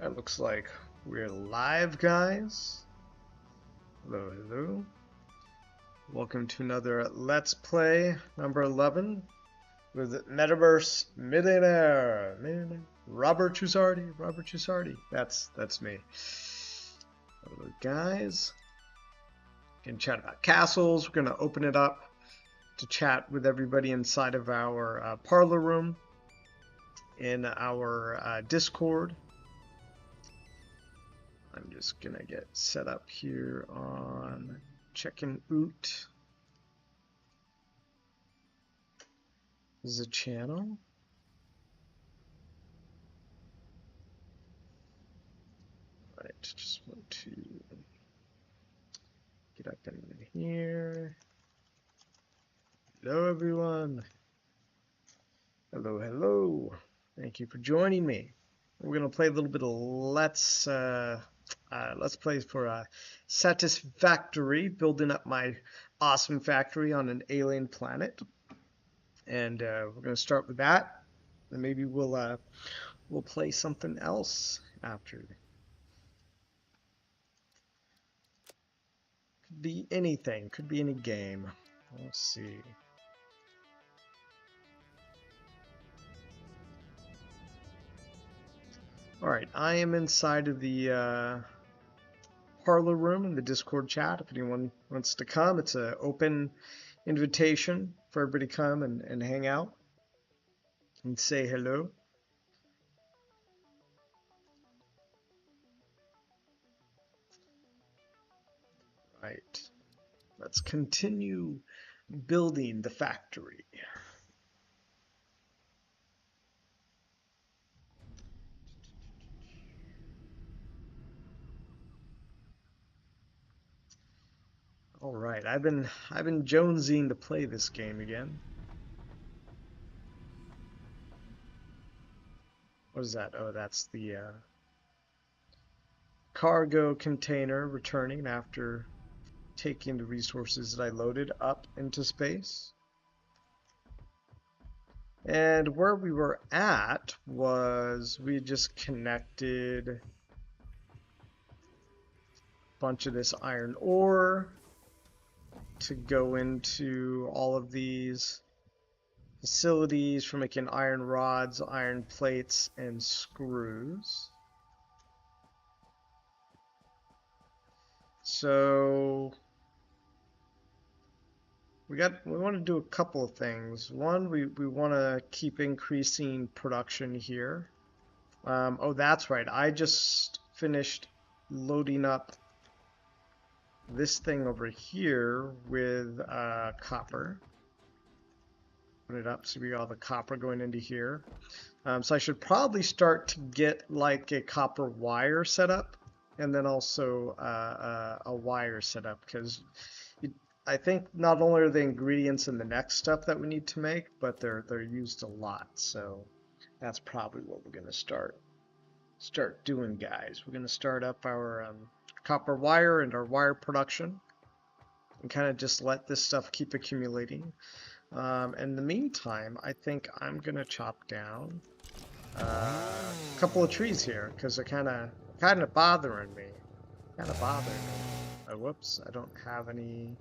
Alright, looks like we're live, guys. Hello, hello. Welcome to another Let's Play number 11 with Metaverse Millionaire. Robert Trusardi. That's me. Hello, guys. We're gonna chat about castles. We're gonna open it up to chat with everybody inside of our parlor room in our Discord. I'm just gonna get set up here on checking out. This is a channel. Right, just want to get up in here. Hello, everyone. Hello, hello. Thank you for joining me. We're gonna play a little bit of Let's Play for Satisfactory, building up my awesome factory on an alien planet, and we're gonna start with that, and maybe we'll play something else after. Could be anything. Could be any game. Let's see. Alright, I am inside of the parlor room in the Discord chat. If anyone wants to come, it's an open invitation for everybody to come and hang out and say hello. Right, let's continue building the factory. All right, I've been jonesing to play this game again. What is that? Oh, that's the cargo container returning after taking the resources that I loaded up into space. And where we were at was we just connected a bunch of this iron ore to go into all of these facilities for making iron rods, iron plates, and screws. So we want to do a couple of things. One, we want to keep increasing production here. Oh, that's right. I just finished loading up this thing over here with copper. Put it up so we got all the copper going into here. So I should probably start to get like a copper wire set up, and then also a wire set up, because I think not only are the ingredients in the next stuff that we need to make, but they're used a lot. So that's probably what we're gonna start doing, guys. We're gonna start up our copper wire and our wire production, and kind of just let this stuff keep accumulating. In the meantime, I think I'm gonna chop down a couple of trees here, because they're kind of bothering me. Oh, whoops! I don't have any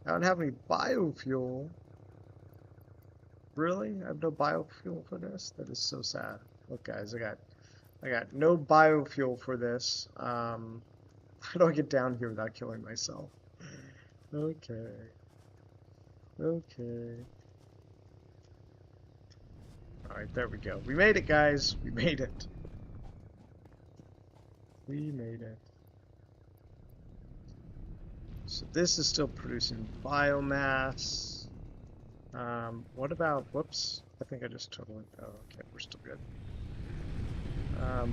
biofuel. Really? I have no biofuel for this? That is so sad. Look, guys, I got no biofuel for this. How do I get down here without killing myself? Okay. Alright, there we go. We made it, guys. We made it. So this is still producing biomass. What about, whoops, I think I just totally, oh, okay, we're still good.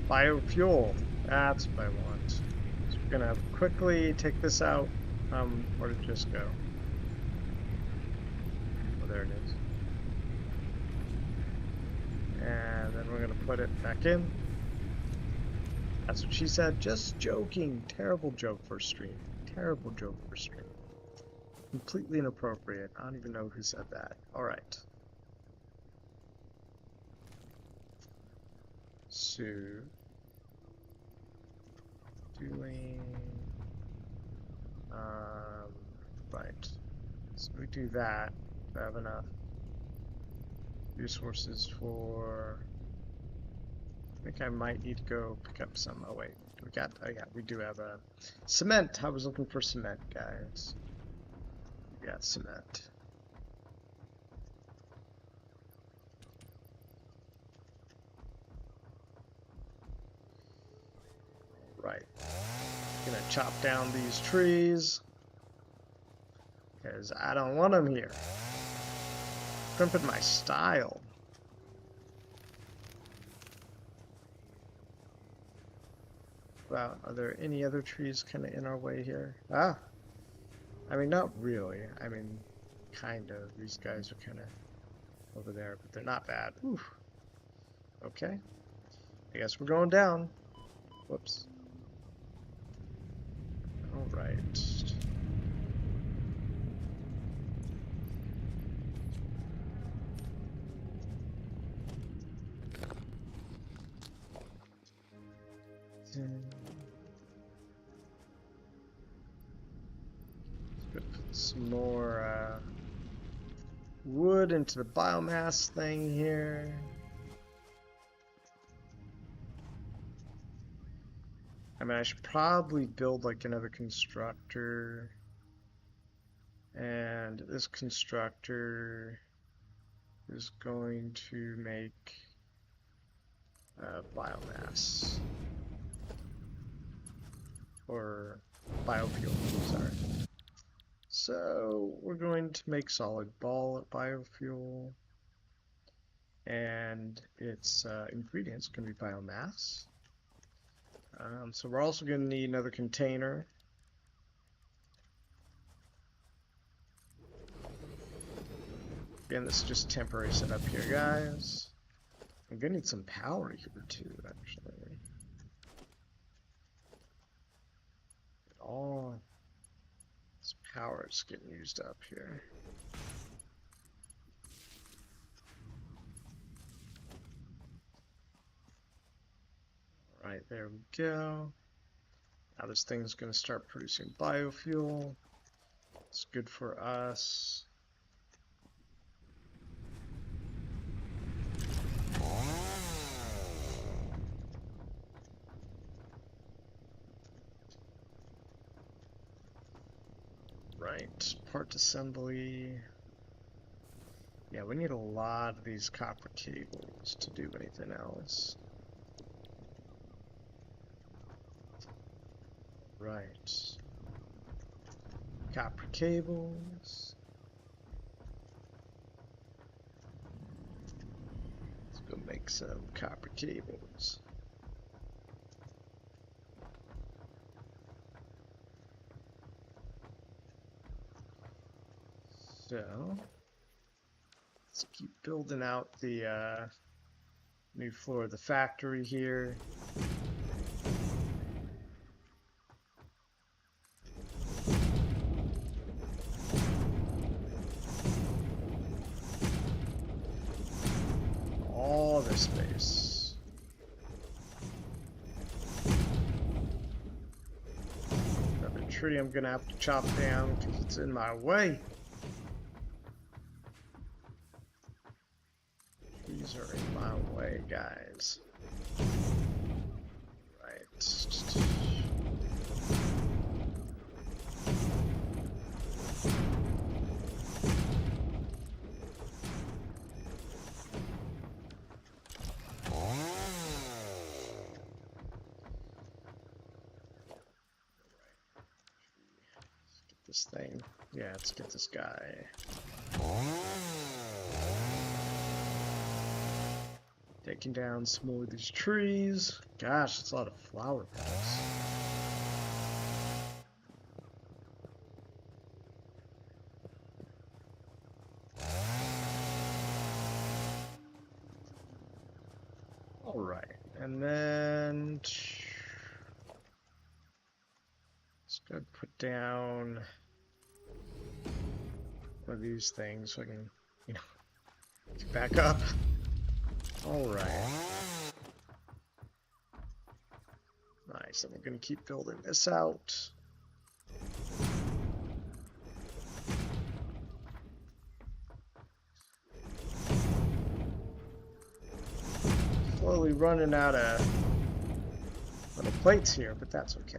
Biofuel, that's what I want. So we're gonna quickly take this out. Where did it just go? Oh, there it is. And then we're gonna put it back in. That's what she said. Just joking. Terrible joke for stream. Completely inappropriate. I don't even know who said that. Alright. So doing? Right. So we do that. I have enough resources for. I think I might need to go pick up some. Oh wait, we got. Oh yeah, we do have a cement. I was looking for cement, guys. We got cement. Right. Gonna chop down these trees because I don't want them here. Crimping my style. Wow, are there any other trees kind of in our way here? Ah, I mean, not really. I mean, kind of. These guys are kind of over there, but they're not bad. Whew. Okay. I guess we're going down. Whoops. All right. Let's put some more wood into the biomass thing here. I mean, I should probably build like another constructor. And this constructor is going to make biomass. Or biofuel, sorry. So we're going to make solid biofuel. And its ingredients going to be biomass. So we're also going to need another container. Again, this is just temporary setup here, guys. I'm going to need some power here too, actually. All this power is getting used up here. Right, there we go. Now this thing's going to start producing biofuel. It's good for us. Right, part assembly. Yeah, we need a lot of these copper cables to do anything else. Right. Copper cables. Let's go make some copper cables. So, let's keep building out the new floor of the factory here. All this space. Another tree I'm gonna have to chop down because it's in my way. Trees are in my way, guys. Right. This thing. Yeah, let's get this guy. Taking down some more of these trees. Gosh, it's a lot of flower petals. Alright, and then let's go put down one of these things so I can, get back up. Alright. Nice, and we're going to keep building this out. Slowly running out of plates here, but that's okay.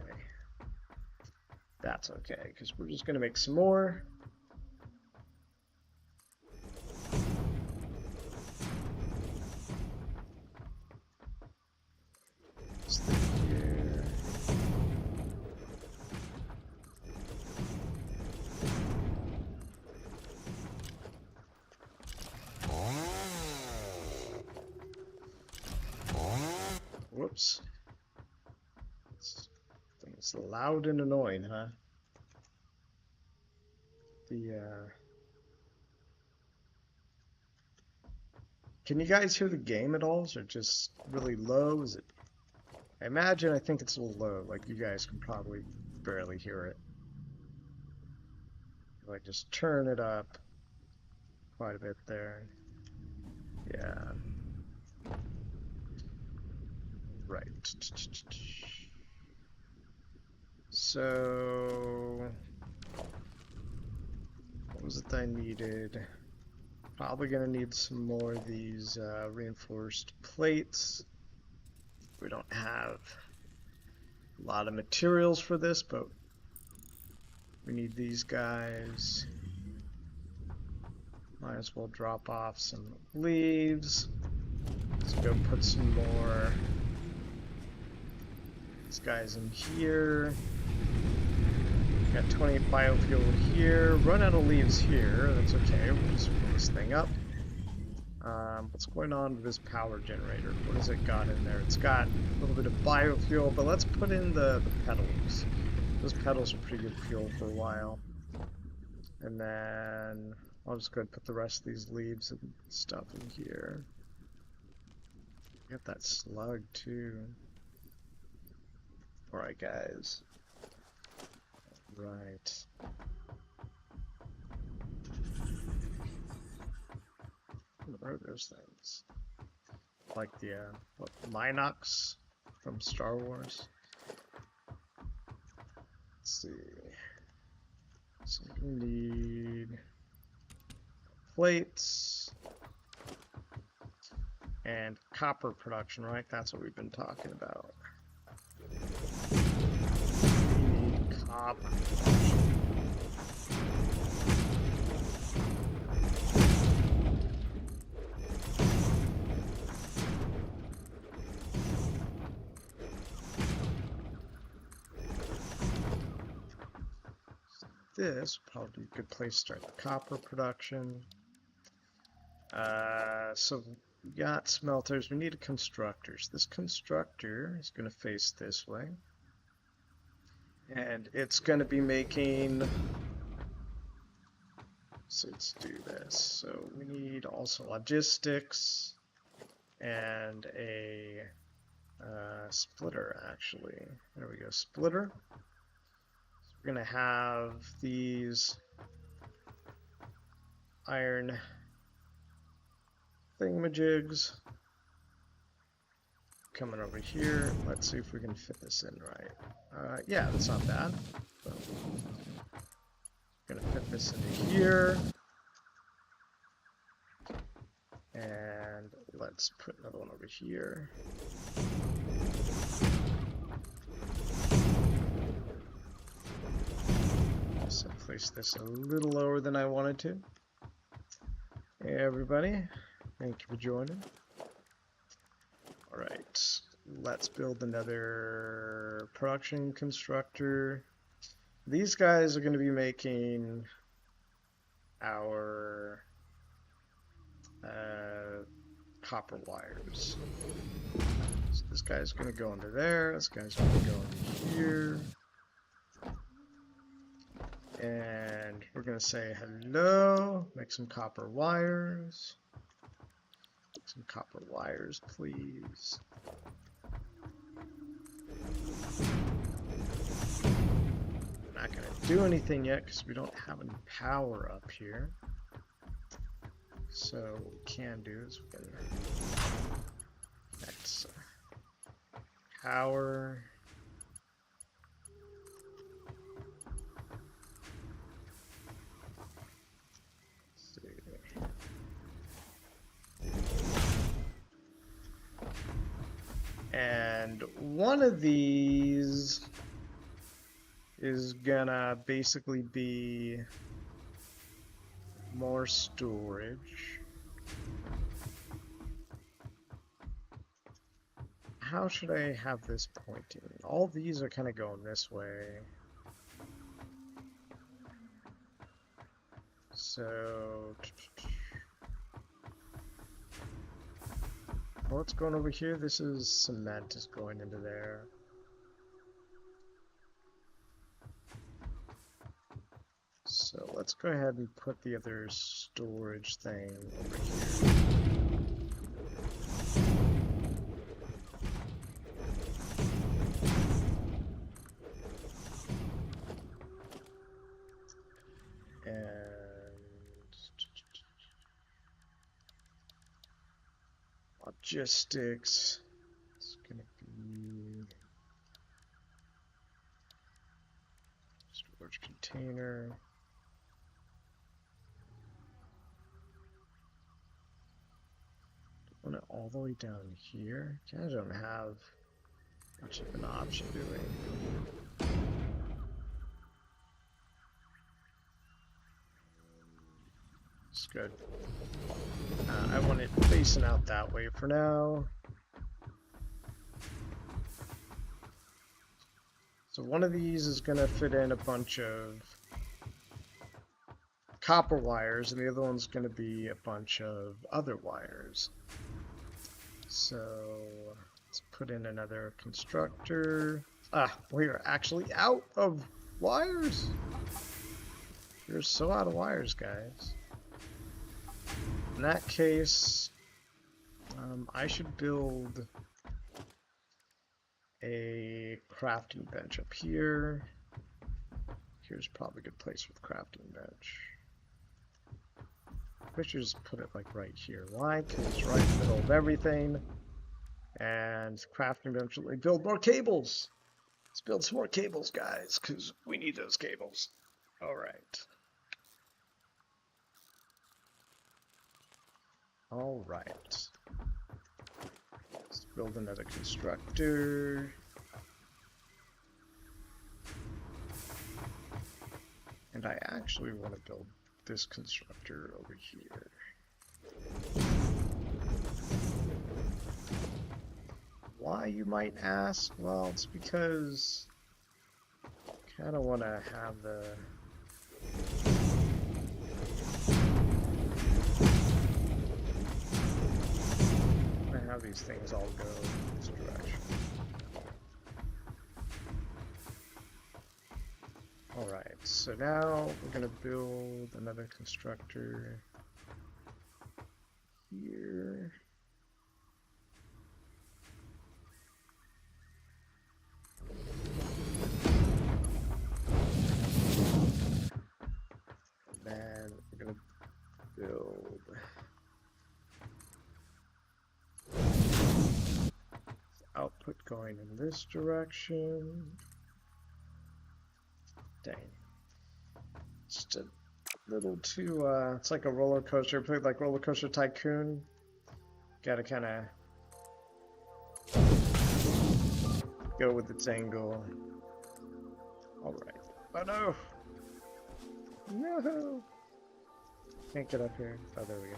That's okay, because we're just going to make some more. Whoops. It's loud and annoying, huh? Can you guys hear the game at all? Is it just really low? Is it? I think it's a little low. Like, you guys can probably barely hear it. Like, just turn it up quite a bit there. Yeah. Right. So, what was it that I needed? Probably gonna need some more of these reinforced plates. We don't have a lot of materials for this, but we need these guys. Might as well drop off some leaves. Let's go put some more these guys in here. Got 28 biofuel here. Run out of leaves here. That's okay. We'll just fill this thing up. What's going on with this power generator? What has it got in there? It's got a little bit of biofuel, but let's put in the petals. Those petals are pretty good fuel for a while. And then I'll just go ahead and put the rest of these leaves and stuff in here. Get that slug too. Alright, guys. Right. What are those things? Like the, what, Minox from Star Wars? Let's see. So we need plates and copper production, right? That's what we've been talking about. We need copper production. This would probably be a good place to start the copper production. So we got smelters, we need constructors. This constructor is going to face this way. And it's going to be making... So let's do this. So we need also logistics and a splitter, actually. There we go, splitter. We're going to have these iron thingamajigs coming over here. Let's see if we can fit this in right. Yeah, that's not bad. So, gonna fit this into here. And let's put another one over here. So place this a little lower than I wanted to. Hey everybody, thank you for joining. Alright, let's build another production constructor. These guys are going to be making our copper wires. So this guy's going to go into there, this guy's going to go into here. And we're going to say hello, make some copper wires. Some copper wires, please. I'm not going to do anything yet because we don't have any power up here. So what we can do is we can connect power one of these is gonna basically be more storage. How should I have this pointing? All these are kind of going this way. So, what's going over here? This is cement is going into there. So let's go ahead and put the other storage thing over here. Logistics, it's gonna be storage container. Want it all the way down here? I don't have much of an option, do we? It's good. I want it facing out that way for now. So one of these is going to fit in a bunch of copper wires, and the other one's going to be a bunch of other wires. So let's put in another constructor. We are actually out of wires. We're so out of wires, guys. In that case, I should build a crafting bench up here. Here's probably a good place for the crafting bench. I should just put it like right here. Why? Because it's right in the middle of everything. And crafting bench will build more cables. Let's build some more cables, guys, because we need those cables. All right. All right. Let's build another constructor. And I actually want to build this constructor over here. Why, you might ask? Well, it's because I kind of want to have the these things all go in this direction. Alright, so now we're going to build another constructor here. And then we're going to build output going in this direction. Dang. Just a little too, it's like a roller coaster. Played like Roller Coaster Tycoon. Gotta kind of go with its angle. Alright. Oh no! No! Can't get up here. Oh, there we go.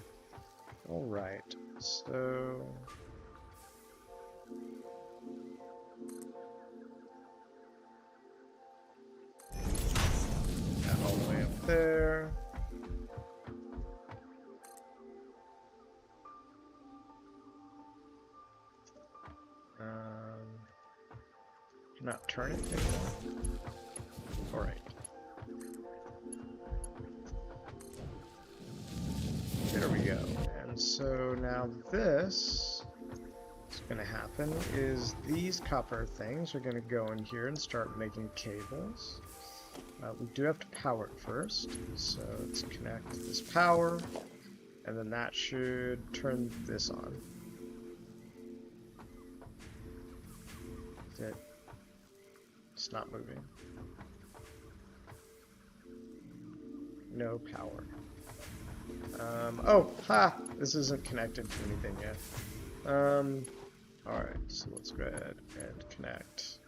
Alright. So all the way up there. Not turn it anymore. Alright. There we go. And so now this is going to happen is these copper things are going to go in here and start making cables. We do have to power it first, so let's connect this power, and then that should turn this on. It's not moving. No power. Oh, ha! This isn't connected to anything yet. Alright, so let's go ahead and connect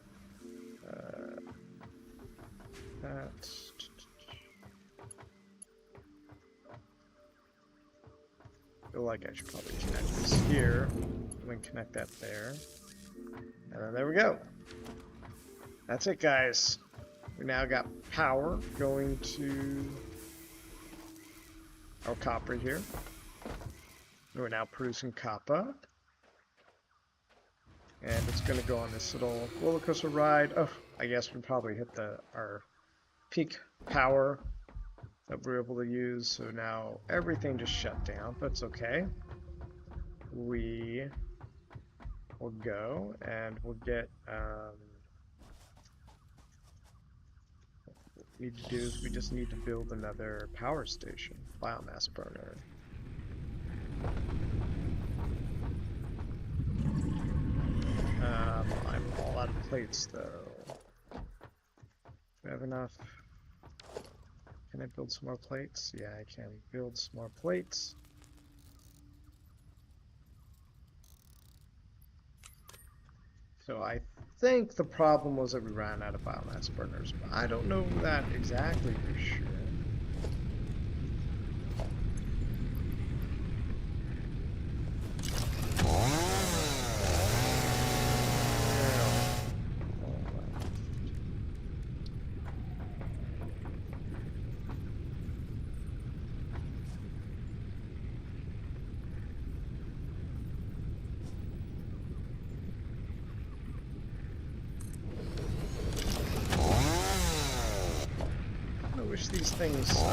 that. I feel like I should probably connect this here, and then connect that there. And then there we go. That's it, guys. We now got power going to our copper here. We're now producing copper. And it's going to go on this little roller coaster ride. Oh, I guess we probably hit our peak power that we're able to use. So now everything just shut down, but it's okay. We will go and we'll get... what we need to do is we just need to build another power station, biomass burner. I'm all out of plates though. Do I have enough? Can I build some more plates? Yeah, I can build some more plates. So I think the problem was that we ran out of biomass burners, but I don't know that exactly for sure. These things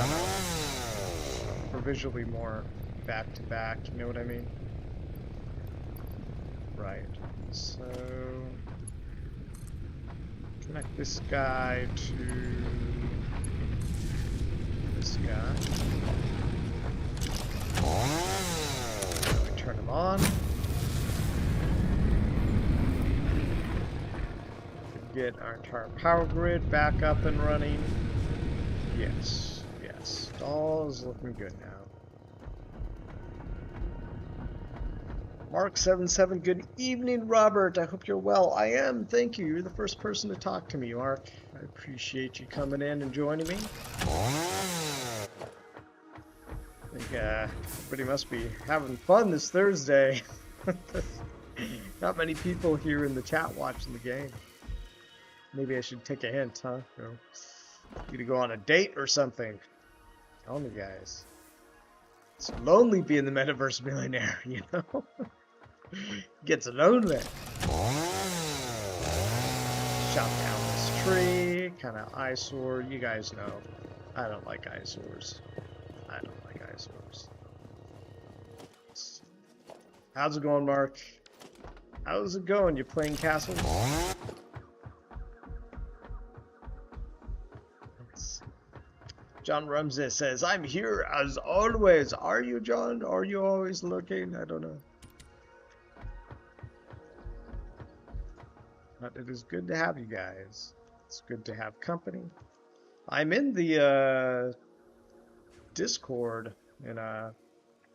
are visually more back to back, you know what I mean? Right, so connect this guy to this guy. We turn him on. Get our entire power grid back up and running. Yes, yes. All is looking good now. Mark77, good evening, Robert. I hope you're well. I am, thank you. You're the first person to talk to me, Mark. I appreciate you coming in and joining me. I think everybody must be having fun this Thursday. Not many people here in the chat watching the game. Maybe I should take a hint, huh? You know, you to go on a date or something. Tell me, guys. It's lonely being the Metaverse millionaire, you know? Gets lonely. Chop down this tree. Kind of eyesore. You guys know. I don't like eyesores. I don't like eyesores. How's it going, Mark? How's it going? You playing Castles? John Ramsey says, I'm here as always. Are you, John? Are you always lurking? I don't know. But it is good to have you guys. It's good to have company. I'm in the Discord in a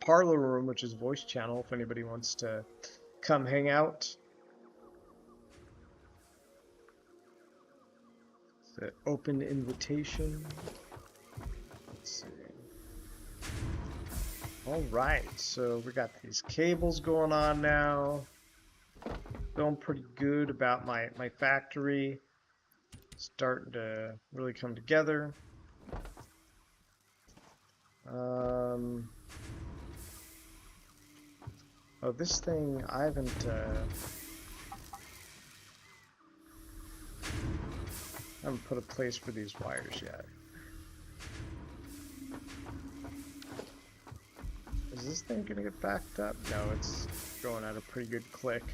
parlor room, which is voice channel, if anybody wants to come hang out. It's an open invitation. Let's see. Alright, so we got these cables going on now. Feeling pretty good about my factory. Starting to really come together. Oh, this thing, I haven't put a place for these wires yet. Is this thing gonna get backed up? No, it's going at a pretty good click.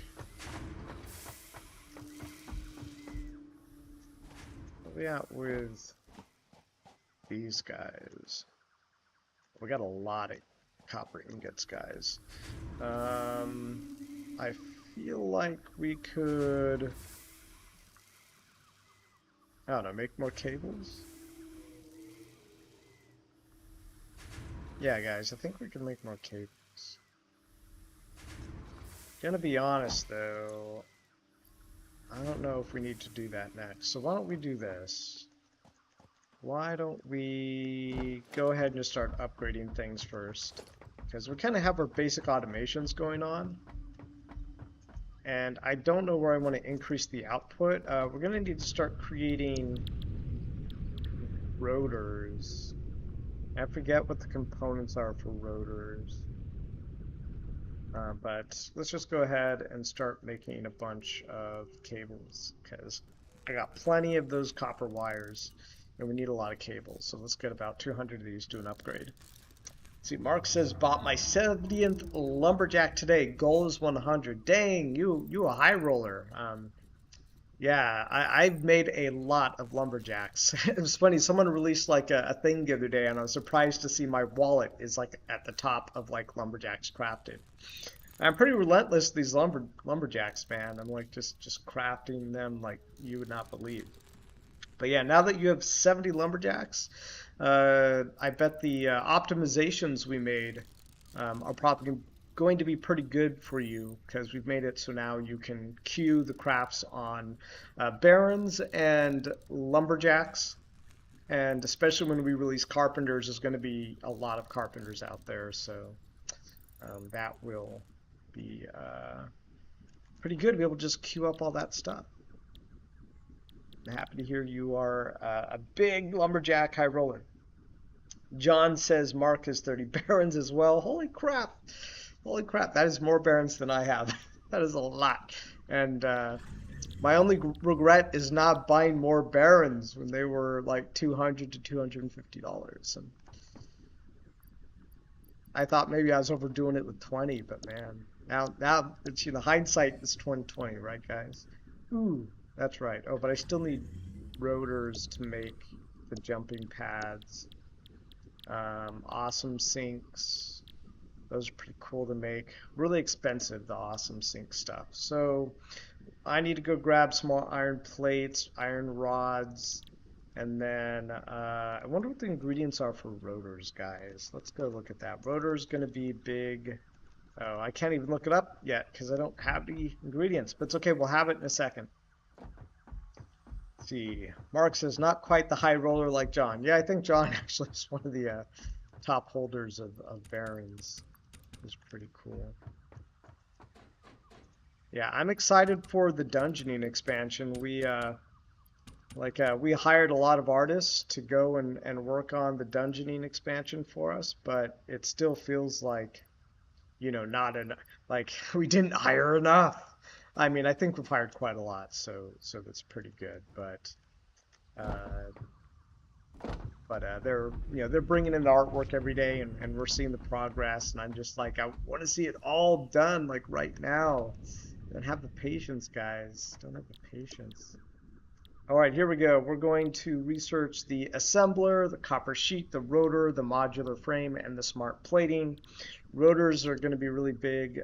What are we at with these guys? We got a lot of copper ingots, guys. I feel like we could, I don't know, make more cables? Yeah, guys, I think we can make more cables. Gonna be honest though, I don't know if we need to do that next. So why don't we do this? Why don't we go ahead and just start upgrading things first? Because we kind of have our basic automations going on. And I don't know where I want to increase the output. We're going to need to start creating rotors. I forget what the components are for rotors. But let's just go ahead and start making a bunch of cables, because I got plenty of those copper wires and we need a lot of cables. So let's get about 200 of these to an upgrade. See, Mark says, bought my 70th lumberjack today. Goal is 100. Dang, you a high roller. Yeah, I've made a lot of lumberjacks. It was funny, someone released like a thing the other day, and I was surprised to see my wallet is like at the top of like lumberjacks crafted. I'm pretty relentless with these lumberjacks, man. I'm like just crafting them like you would not believe. But yeah, now that you have 70 lumberjacks, I bet the optimizations we made are probably going to be pretty good for you, because we've made it so now you can queue the crafts on barons and lumberjacks, and especially when we release carpenters, there's going to be a lot of carpenters out there, so that will be pretty good to be able to just queue up all that stuff. I'm happy to hear you are a big lumberjack high roller. John says Mark has 30 barons as well. Holy crap! Holy crap, that is more barons than I have. That is a lot. And my only regret is not buying more barons when they were like $200 to $250. And I thought maybe I was overdoing it with 20, but man, now it's, you know, hindsight is 2020, right, guys? Ooh, that's right. Oh, but I still need rotors to make the jumping pads. Awesome sinks. Those are pretty cool to make. Really expensive, the awesome sink stuff. So I need to go grab some more iron plates, iron rods, and then I wonder what the ingredients are for rotors, guys. Let's go look at that. Rotor's going to be big. Oh, I can't even look it up yet because I don't have the ingredients. But it's okay, we'll have it in a second. Let's see, Mark says not quite the high roller like John. Yeah, I think John actually is one of the top holders of barons. Is pretty cool. Yeah, I'm excited for the dungeoning expansion. We hired a lot of artists to go and work on the dungeoning expansion for us, but it still feels like, you know, not enough. Like we didn't hire enough. I mean, I think we've hired quite a lot, so that's pretty good. But they're bringing in the artwork every day, and we're seeing the progress, and I'm just like, I want to see it all done like right now. Don't have the patience, guys. Don't have the patience. All right, here we go. We're going to research the assembler, the copper sheet, the rotor, the modular frame, and the smart plating. Rotors are going to be really big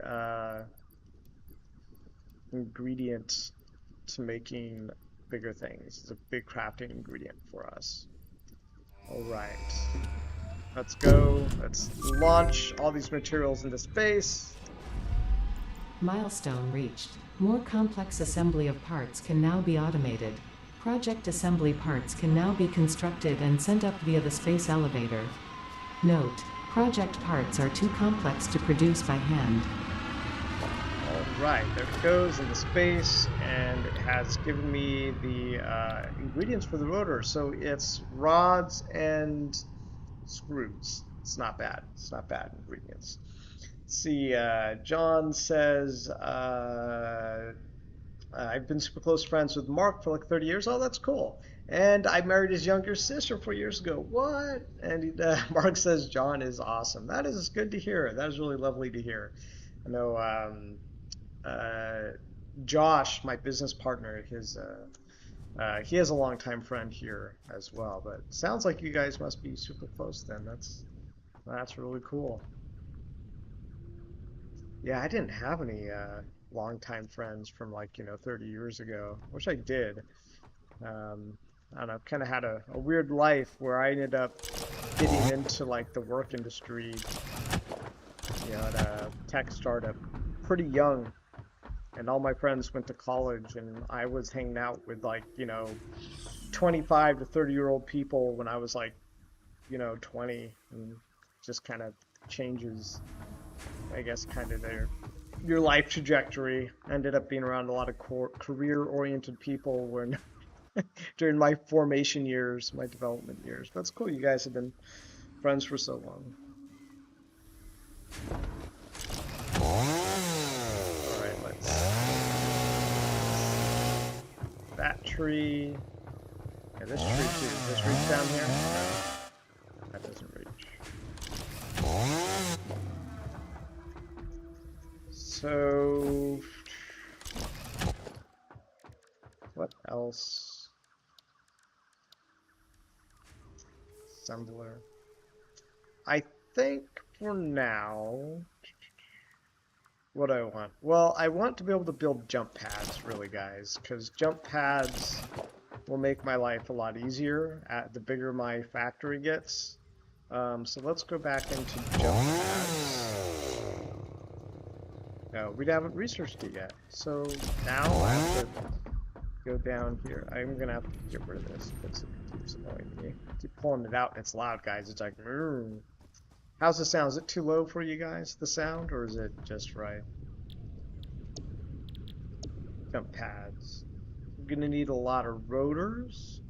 ingredient to making bigger things. It's a big crafting ingredient for us. All right, let's go. Let's launch all these materials into space. Milestone reached. More complex assembly of parts can now be automated. Project assembly parts can now be constructed and sent up via the space elevator. Note: project parts are too complex to produce by hand. Right, there it goes into space, and it has given me the ingredients for the rotor. So it's rods and screws. It's not bad. It's not bad ingredients. Let's see, John says, I've been super close friends with Mark for like 30 years. Oh, that's cool. And I married his younger sister 4 years ago. What? And Mark says John is awesome. That is good to hear. That is really lovely to hear. I know Josh, my business partner, he has a longtime friend here as well. But it sounds like you guys must be super close then. That's really cool. Yeah, I didn't have any longtime friends from 30 years ago. Wish I did. I don't know, I've kind of had a weird life where I ended up getting into like the work industry, at a tech startup pretty young. and all my friends went to college, and I was hanging out with like, 25 to 30-year-old people when I was like, 20, and just kind of changes, I guess, kind of your life trajectory. Ended up being around a lot of career-oriented people when during my formation years, my development years. That's cool. You guys have been friends for so long. All right, let's that tree. Yeah, this tree too. Does this reach down here? No, that doesn't reach. So, what else? Assembler. I think for now, what do I want? Well, I want to be able to build jump pads, really, guys, because jump pads will make my life a lot easier the bigger my factory gets. So let's go back into jump pads. No, we haven't researched it yet. So now I have to go down here. I'm gonna have to get rid of this because it keeps annoying me. I keep pulling it out and it's loud, guys. It's like, how's the sound? Is it too low for you guys, the sound, or is it just right? Jump pads. I'm gonna need a lot of rotors.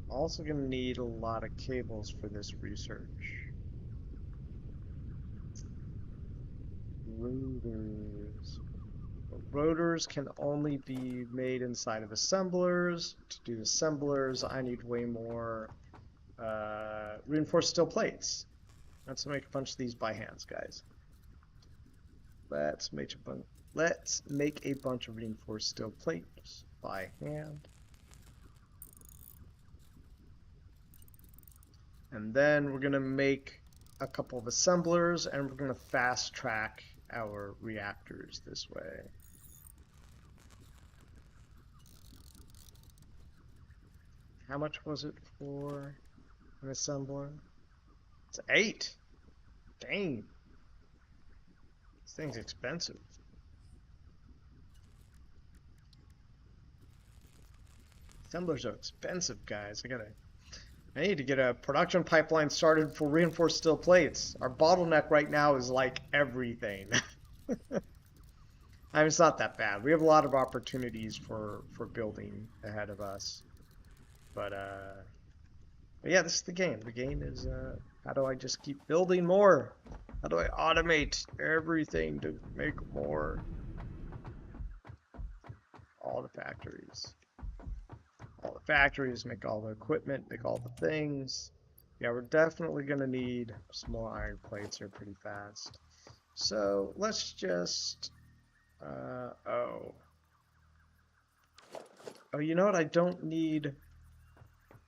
Also gonna need a lot of cables for this research. Rotors. Rotors can only be made inside of assemblers. To do assemblers, I need way more reinforced steel plates. Let's make a bunch of these by hands, guys. Let's make a bunch of reinforced steel plates by hand. And then we're gonna make a couple of assemblers, and we're gonna fast track our reactors this way. How much was it for an assembler? It's 8. Dang. This thing's expensive. Assemblers are expensive, guys. I need to get a production pipeline started for reinforced steel plates. Our bottleneck right now is like everything. I mean, it's not that bad. We have a lot of opportunities for building ahead of us. But yeah, this is the game. The game is how do I just keep building more? How do I automate everything to make more? All the factories. All the factories, make all the equipment, make all the things. Yeah, we're definitely going to need some more iron plates here pretty fast. So let's just, oh, you know what? I don't need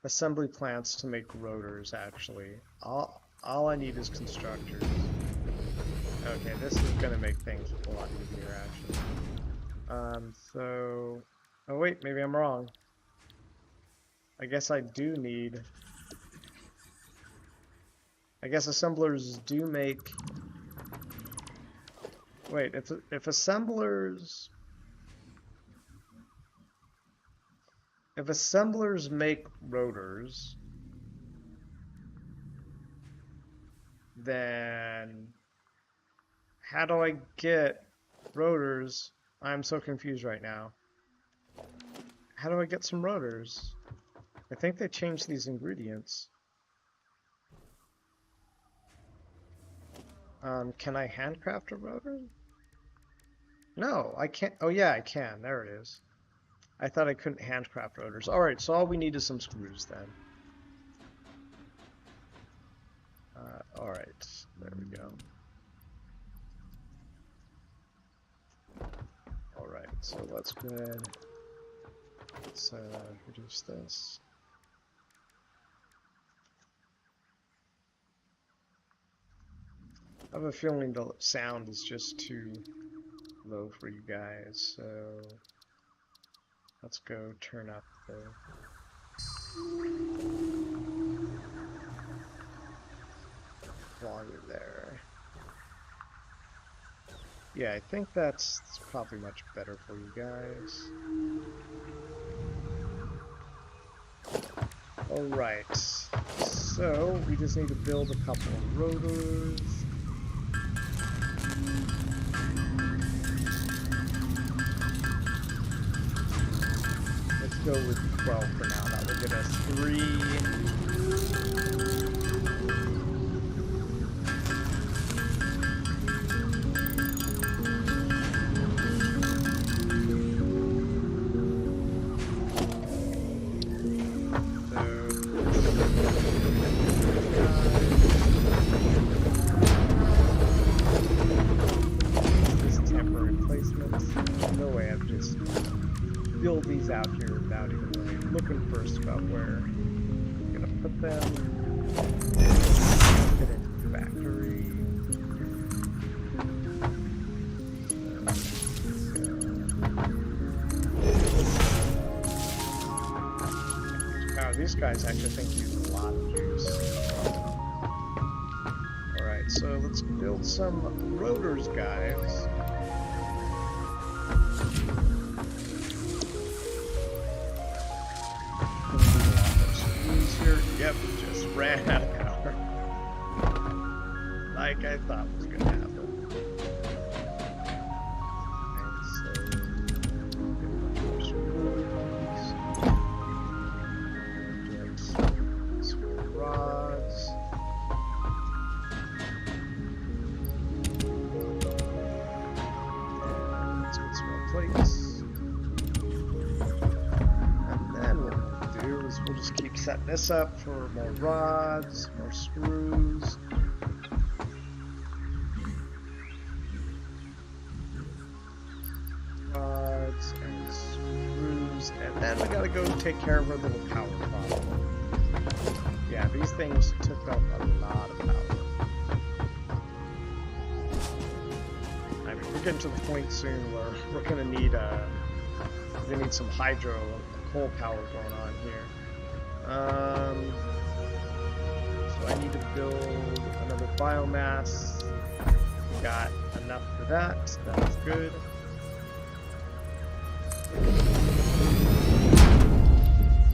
assembly plants to make rotors, actually. All I need is constructors. Okay, this is going to make things a lot easier, actually. So, oh wait, maybe I'm wrong. I guess I do need... I guess assemblers do make... Wait, if assemblers... If assemblers make rotors, then how do I get rotors? I'm so confused right now. How do I get some rotors? I think they changed these ingredients. Can I handcraft a rotor? No, I can't. Oh yeah, I can. There it is. I thought I couldn't handcraft rotors. Alright, so all we need is some screws then. Alright, there we go. Alright, so let's go ahead. Let's reduce this. I have a feeling the sound is just too low for you guys, so let's go turn up the volume there. Yeah, I think that's probably much better for you guys. Alright, so we just need to build a couple of rotors. Let's go with 12 for now. That will get us 3. Build these out here without even really looking first about where I'm gonna put them. Get into the factory. Wow, these guys actually think use a lot of juice. Alright, so let's build some rotors, guys. Yep, just ran out of power. Like I thought was gonna happen. Some rods. Let's get some more plates. We'll just keep setting this up for more rods, more screws. Rods and screws, and then we gotta go take care of our little power problem. Yeah, these things took up a lot of power. I mean, we're getting to the point soon where we're gonna need some hydro, coal power going on here. So I need to build another biomass. Got enough for that, so that's good.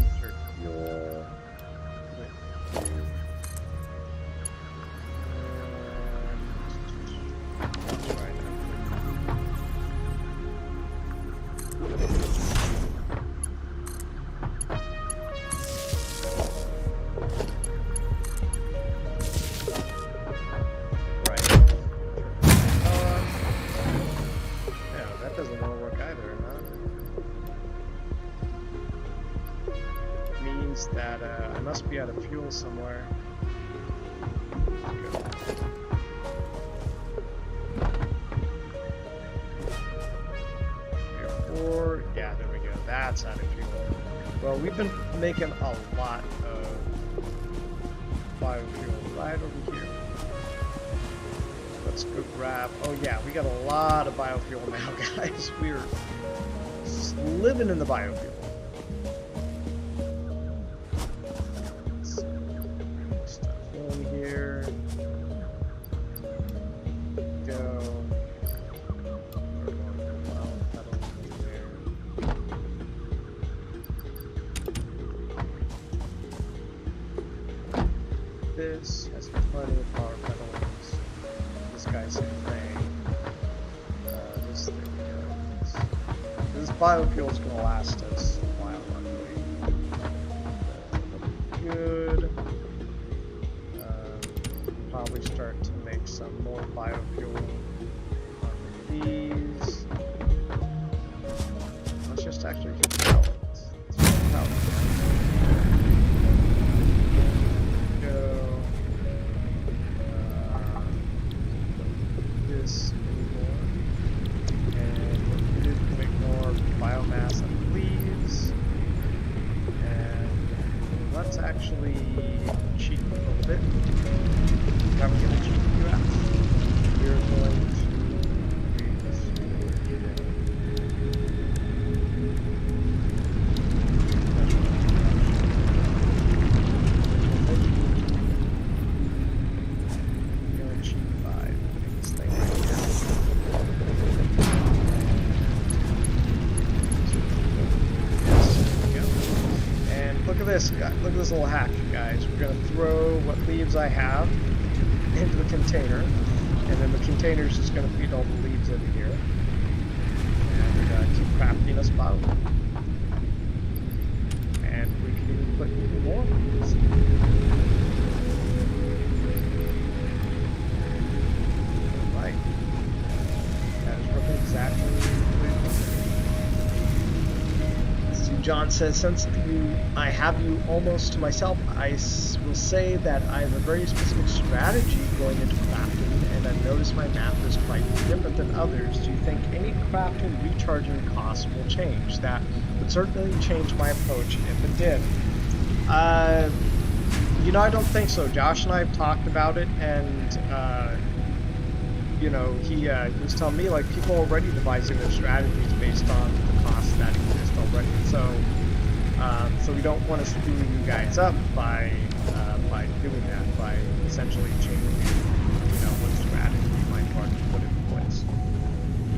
Insert fuel. That I must be out of fuel somewhere. Yeah, there we go. That's out of fuel. Well, we've been making a lot of biofuel right over here. Let's go grab. Oh yeah, we got a lot of biofuel now, guys. We're living in the biofuel. This has plenty of power pedals. This guy's thing. This thing goes. This biofuel is going to last us a while, luckily. Good. Probably start to make some more biofuel on these. Let's just actually get power. Let's get power. Actually cheat a little bit. How are we going to cheat you out? We're going to cheat by putting this thing right here. this guy. Look at this little hack, guys. We're gonna throw what leaves I have into the container, and then the container is just gonna feed all the leaves into here, and keep crafting a spout. And we can even put even more leaves. Right. That is working exactly the way it was. John says, since I have you almost to myself, I will say that I have a very specific strategy going into crafting, and I've noticed my math is quite different than others. Do you think any crafting recharging costs will change? That would certainly change my approach if it did. You know, I don't think so. Josh and I have talked about it, and you know, he was telling me, like, people are already devising their strategies based on the costs that exist already. So we don't want to screw you guys up by doing that, by essentially changing, you know, what strategy you might want to put in place.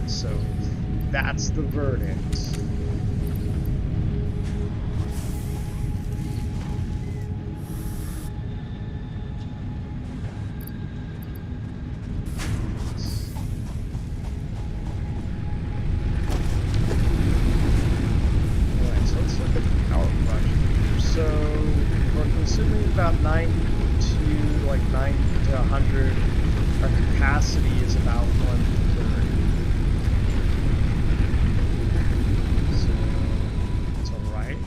So that's the verdict. About 90 to like 90 to 100. Our capacity is about 130. So it's all right.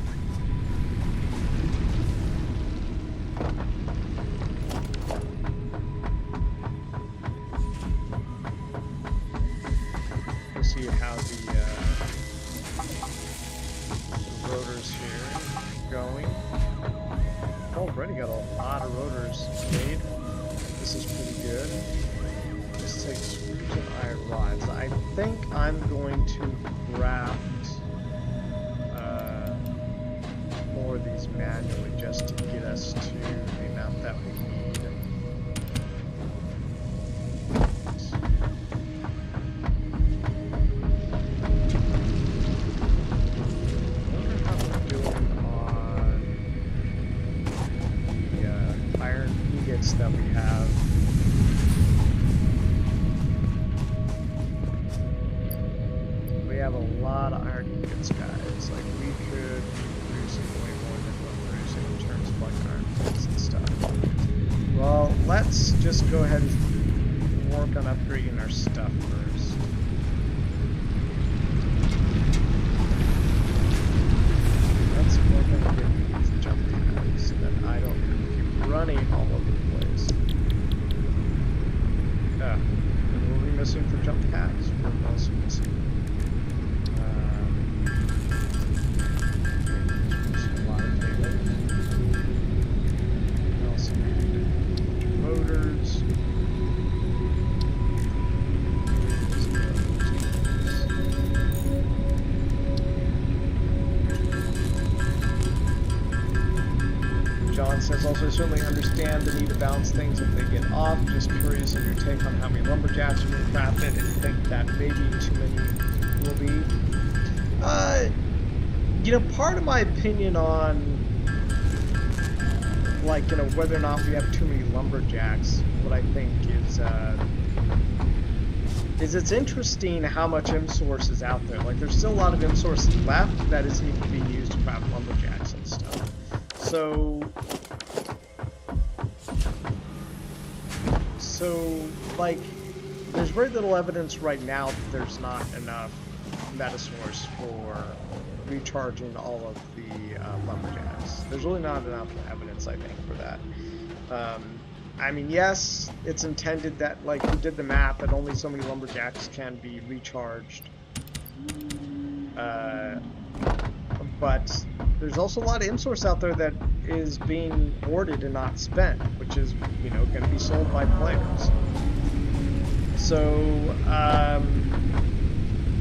We'll see how the rotors here are going. Already got a lot of rotors made. This is pretty good. This takes screws and iron rods. I think I'm going to graft more of these manually just to get us to the amount that we need. That we have. We have a lot of iron ingots, guys. Like, we could be producing way more than we're producing in terms of like iron plates and stuff. Well, let's just go ahead and work on upgrading our stuff first. Let's work on getting these jump pads so that I don't keep running all over the place. And what are we missing for jump pads? We're also missing a lot of cables. We also need motors. John says, also, I certainly understand the need to balance things if they get off. Just curious of your take on how many lumberjacks are being crafted, and you think that maybe too many will be. You know, part of my opinion on, like, you know, whether or not we have too many lumberjacks, what I think is it's interesting how much M-Source is out there. Like, there's still a lot of M-Source left that isn't even being used to craft lumberjacks and stuff. So, like, there's very little evidence right now that there's not enough Metasource for recharging all of the lumberjacks. There's really not enough evidence, I think, for that. I mean, yes, it's intended that, like, we did the math that only so many lumberjacks can be recharged. But there's also a lot of M-Source out there that is being hoarded and not spent, which is, you know, going to be sold by players. So,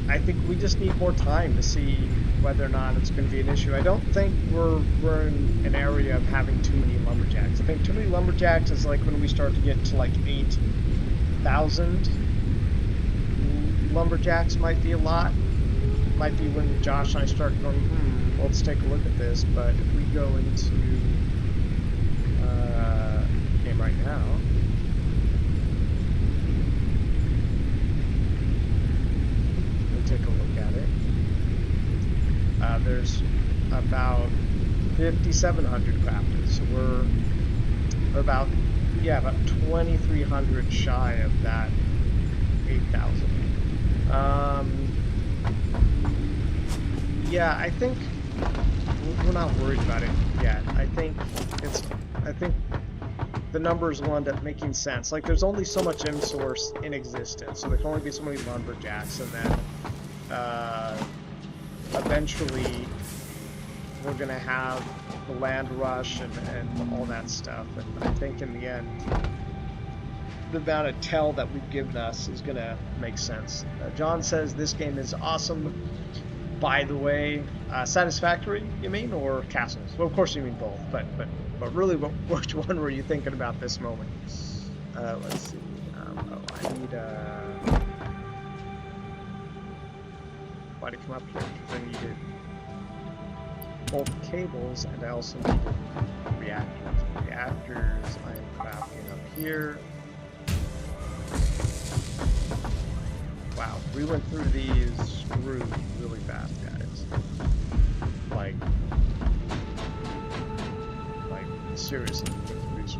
I think we just need more time to see whether or not it's going to be an issue. I don't think we're in an area of having too many lumberjacks. I think too many lumberjacks is like when we start to get to like 8,000 lumberjacks might be a lot. Might be when Josh and I start going, let's take a look at this. But if we go into game right now, we'll take a look at it. There's about 5,700 crafted, so we're about 2,300 shy of that 8,000. Yeah, I think we're not worried about it yet. I think the number is one that's making sense. Like, there's only so much M-source in existence, so there can only be so many lumberjacks, and then eventually we're gonna have the land rush and all that stuff. And I think in the end, the amount of tell that we've given us is gonna make sense. John says this game is awesome. By the way, Satisfactory, you mean, or Castles? Well, of course you mean both, but really, which one were you thinking about this moment? Let's see. I need why to come up here? Because I needed both cables, and I also needed reactors. Reactors I am crafting up here. Wow, we went through these really fast, guys. Like seriously, we went through these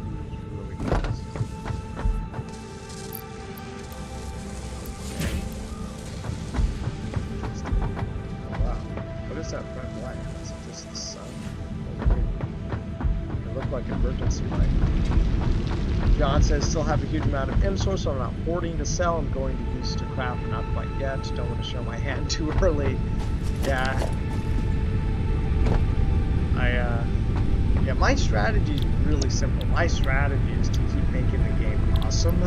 really fast. Oh wow, what is that front light? Is it just the sun? It looked like emergency light. John says, still have a huge amount of M-source, so I'm not hoarding to sell. I'm going to use to craft, not quite yet. Don't want to show my hand too early. Yeah. Yeah, my strategy is really simple. My strategy is to keep making the game awesome.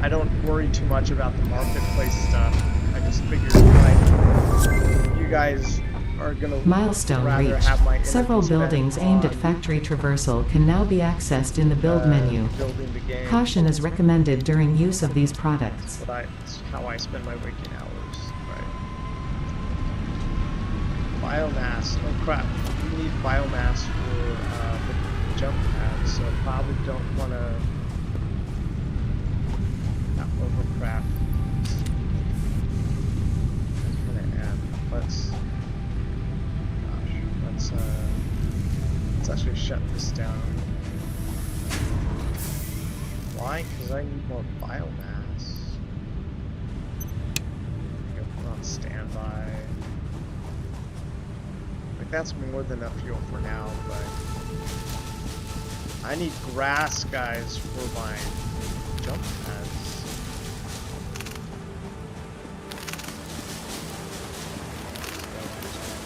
I don't worry too much about the marketplace stuff. I just figured, like, you guys are gonna Milestone rather reached. have my Several buildings aimed at factory traversal can now be accessed in the build menu. building the game. Caution is recommended during use of these products. It's how I spend my waking hours. Right. Biomass. Oh crap. We need biomass for the jump pad, so probably don't want to not overcraft. That's gonna end. Let's actually shut this down. Why? Because I need more biomass. Go put on standby. Like, that's more than enough fuel for now, but I need grass, guys, for my jump pads.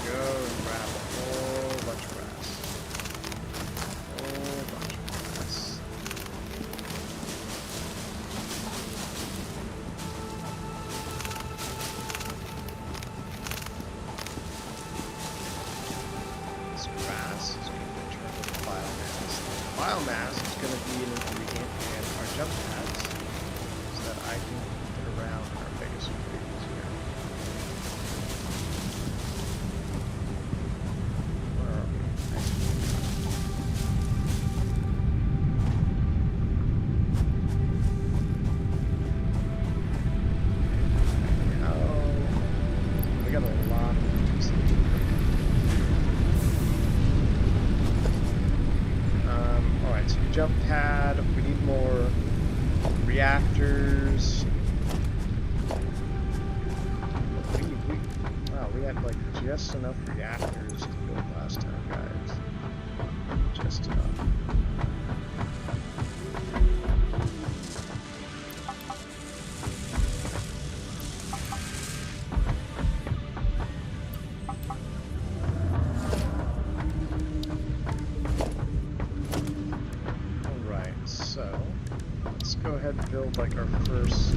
Go and grab a whole bunch of grass. Whole bunch of grass. This grass is going to be turned into biomass. Biomass is going to be an ingredient in our jump pads so that I can get around our biggest trees here. Jump pad, we need more reactors. Wow, we had like just enough reactors to build last time, guys. Just enough. Go ahead and build like our first.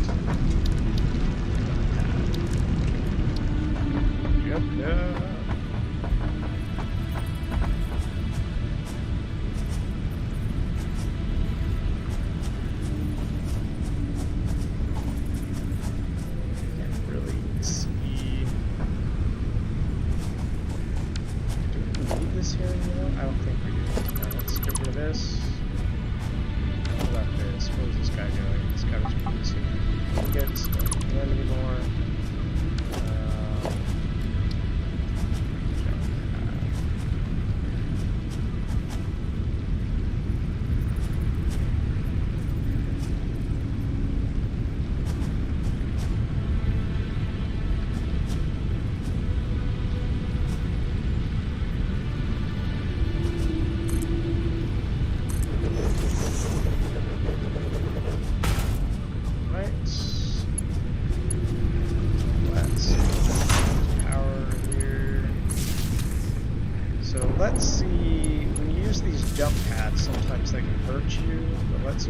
Yep, yeah. Can't really see.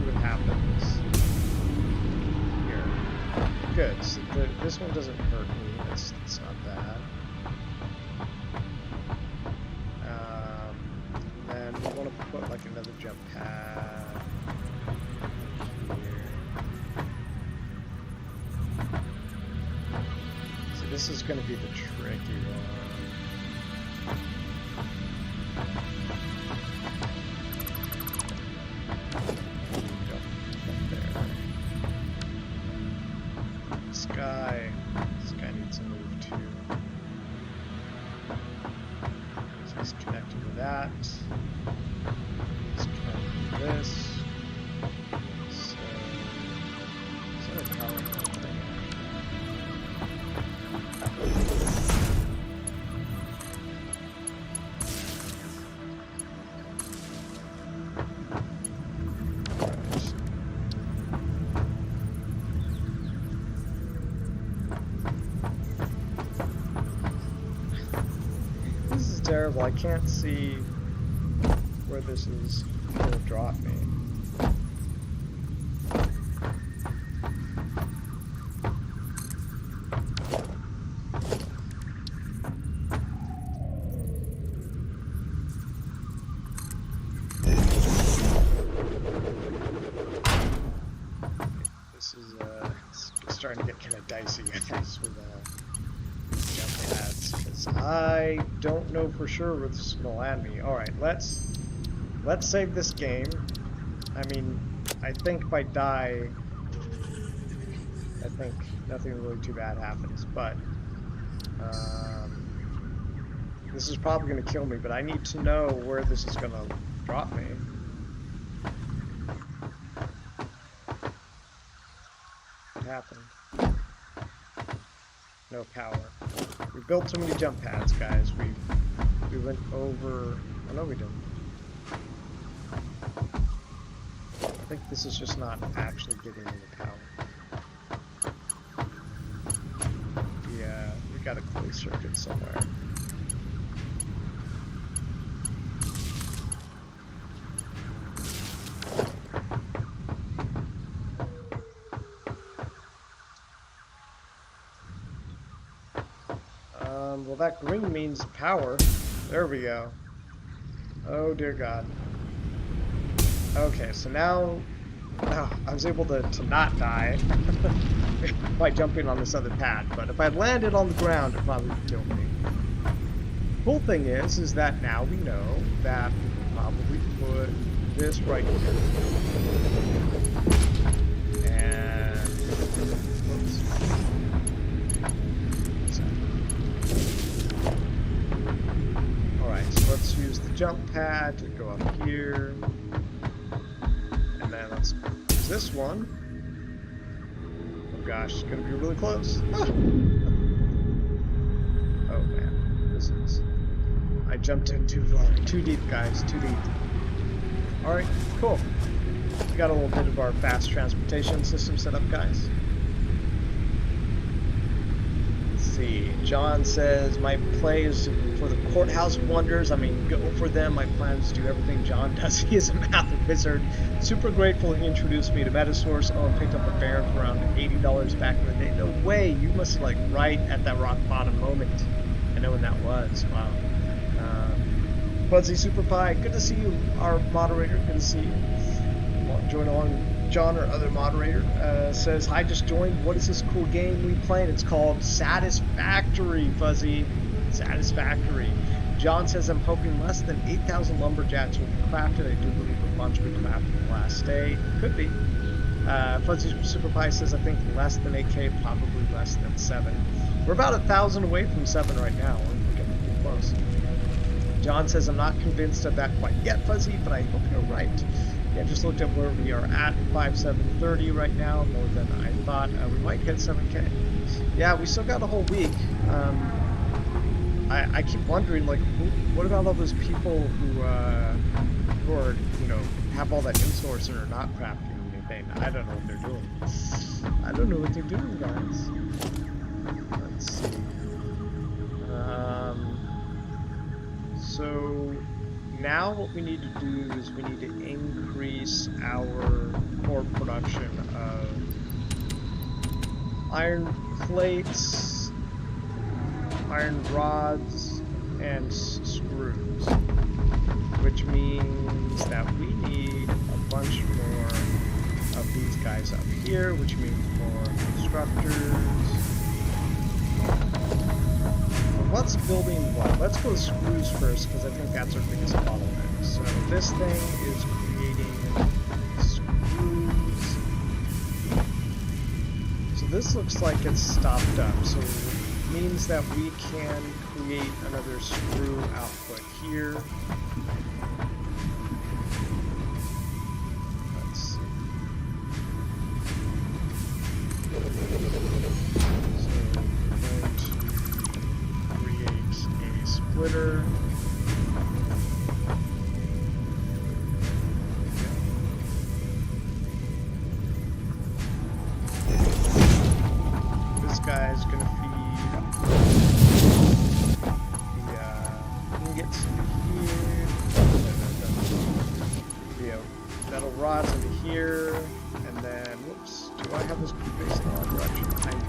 what happens here. Good. So this one doesn't hurt me. That's not bad. And then we want to put like another jump pad here. So this is going to be the tricky one. This guy needs to move too. So he's connected to that. He's connected to this. So, is there a power on that thing? Terrible. I can't see where this is going to drop me. This is it's starting to get kind of dicey, I guess, with jump pads, because I don't know for sure where this is going to land me. Alright, let's save this game. I mean, I think if I die, I think nothing really too bad happens, but this is probably going to kill me, but I need to know where this is going to drop me. What happened? No power. We built too many jump pads, guys. We went over. Oh no, we didn't. I think this is just not actually giving me the power. Yeah, we got a closed circuit somewhere. Well, that green means power. There we go. Oh, dear God. Okay, so now I was able to not die by jumping on this other pad, but if I landed on the ground, it probably would kill me. Cool thing is that now we know that we can probably put this right here. And... Oops. Alright, so let's use the jump pad to go up here. And then let's use this one. Oh gosh, it's gonna be really close. Ah. Oh man, this is... I jumped in too far. Too deep, guys, too deep. Alright, cool. We got a little bit of our fast transportation system set up, guys. See, John says my play is for the courthouse wonders. I mean, go for them. My plan is to do everything John does. He is a math wizard. Super grateful he introduced me to Metasource. Oh, and picked up a Baron for around $80 back in the day. No way, you must like right at that rock bottom moment. I know when that was. Wow. Fuzzy Super Pie, good to see you, our moderator. Good to see you. Join along. John, our other moderator, says, hi, just joined. What is this cool game we playing? It's called Satisfactory, Fuzzy. Satisfactory. John says, I'm hoping less than 8,000 lumberjacks will be crafted. I do believe a bunch will be crafted the last day. Could be. Fuzzy Super Pie says, I think less than 8K, probably less than 7. We're about 1,000 away from 7 right now. We're getting pretty close. John says, I'm not convinced of that quite yet, Fuzzy, but I hope you're right. Yeah, just looked at where we are at, 5,730 right now, more than I thought. We might hit 7K. Yeah, we still got a whole week. I keep wondering, like, what about all those people who are, you know, have all that in-source and are not crafting anything? I don't know what they're doing. I don't know what they're doing, guys. Let's see. So... now what we need to do is we need to increase our core production of iron plates, iron rods, and screws, which means that we need a bunch more of these guys up here, which means more constructors. What's building what? Let's go to screws first, because I think that's our biggest bottleneck. So this thing is creating screws. So this looks like it's stopped up, so it means that we can create another screw output here. Let's see. So we're going to create a splitter. This guy's going to feed the ingots into here. Metal rods into here, and then, whoops, do I have this facing in the wrong direction? I do.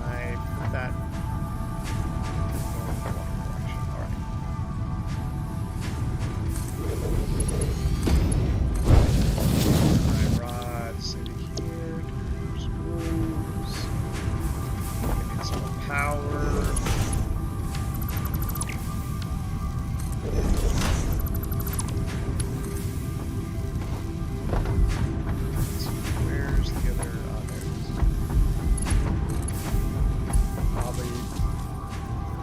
I put that in the wrong direction. Alright. My rods into here, screws. I need some more power. Where's the other? There it is. Probably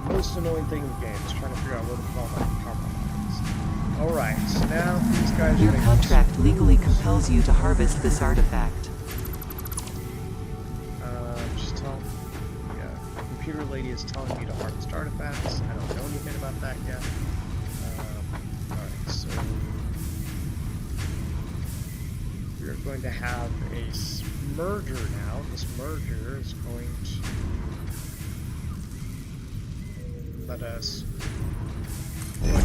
the most annoying thing in the game is trying to figure out where to put all my power lines. Alright, so now these guys are Your making contract legally compels you to harvest this artifact. Just tell, yeah, the computer lady is telling me to harvest artifacts. I don't know anything about that yet. Alright, so we're going to have a merger now. This merger is going to let us put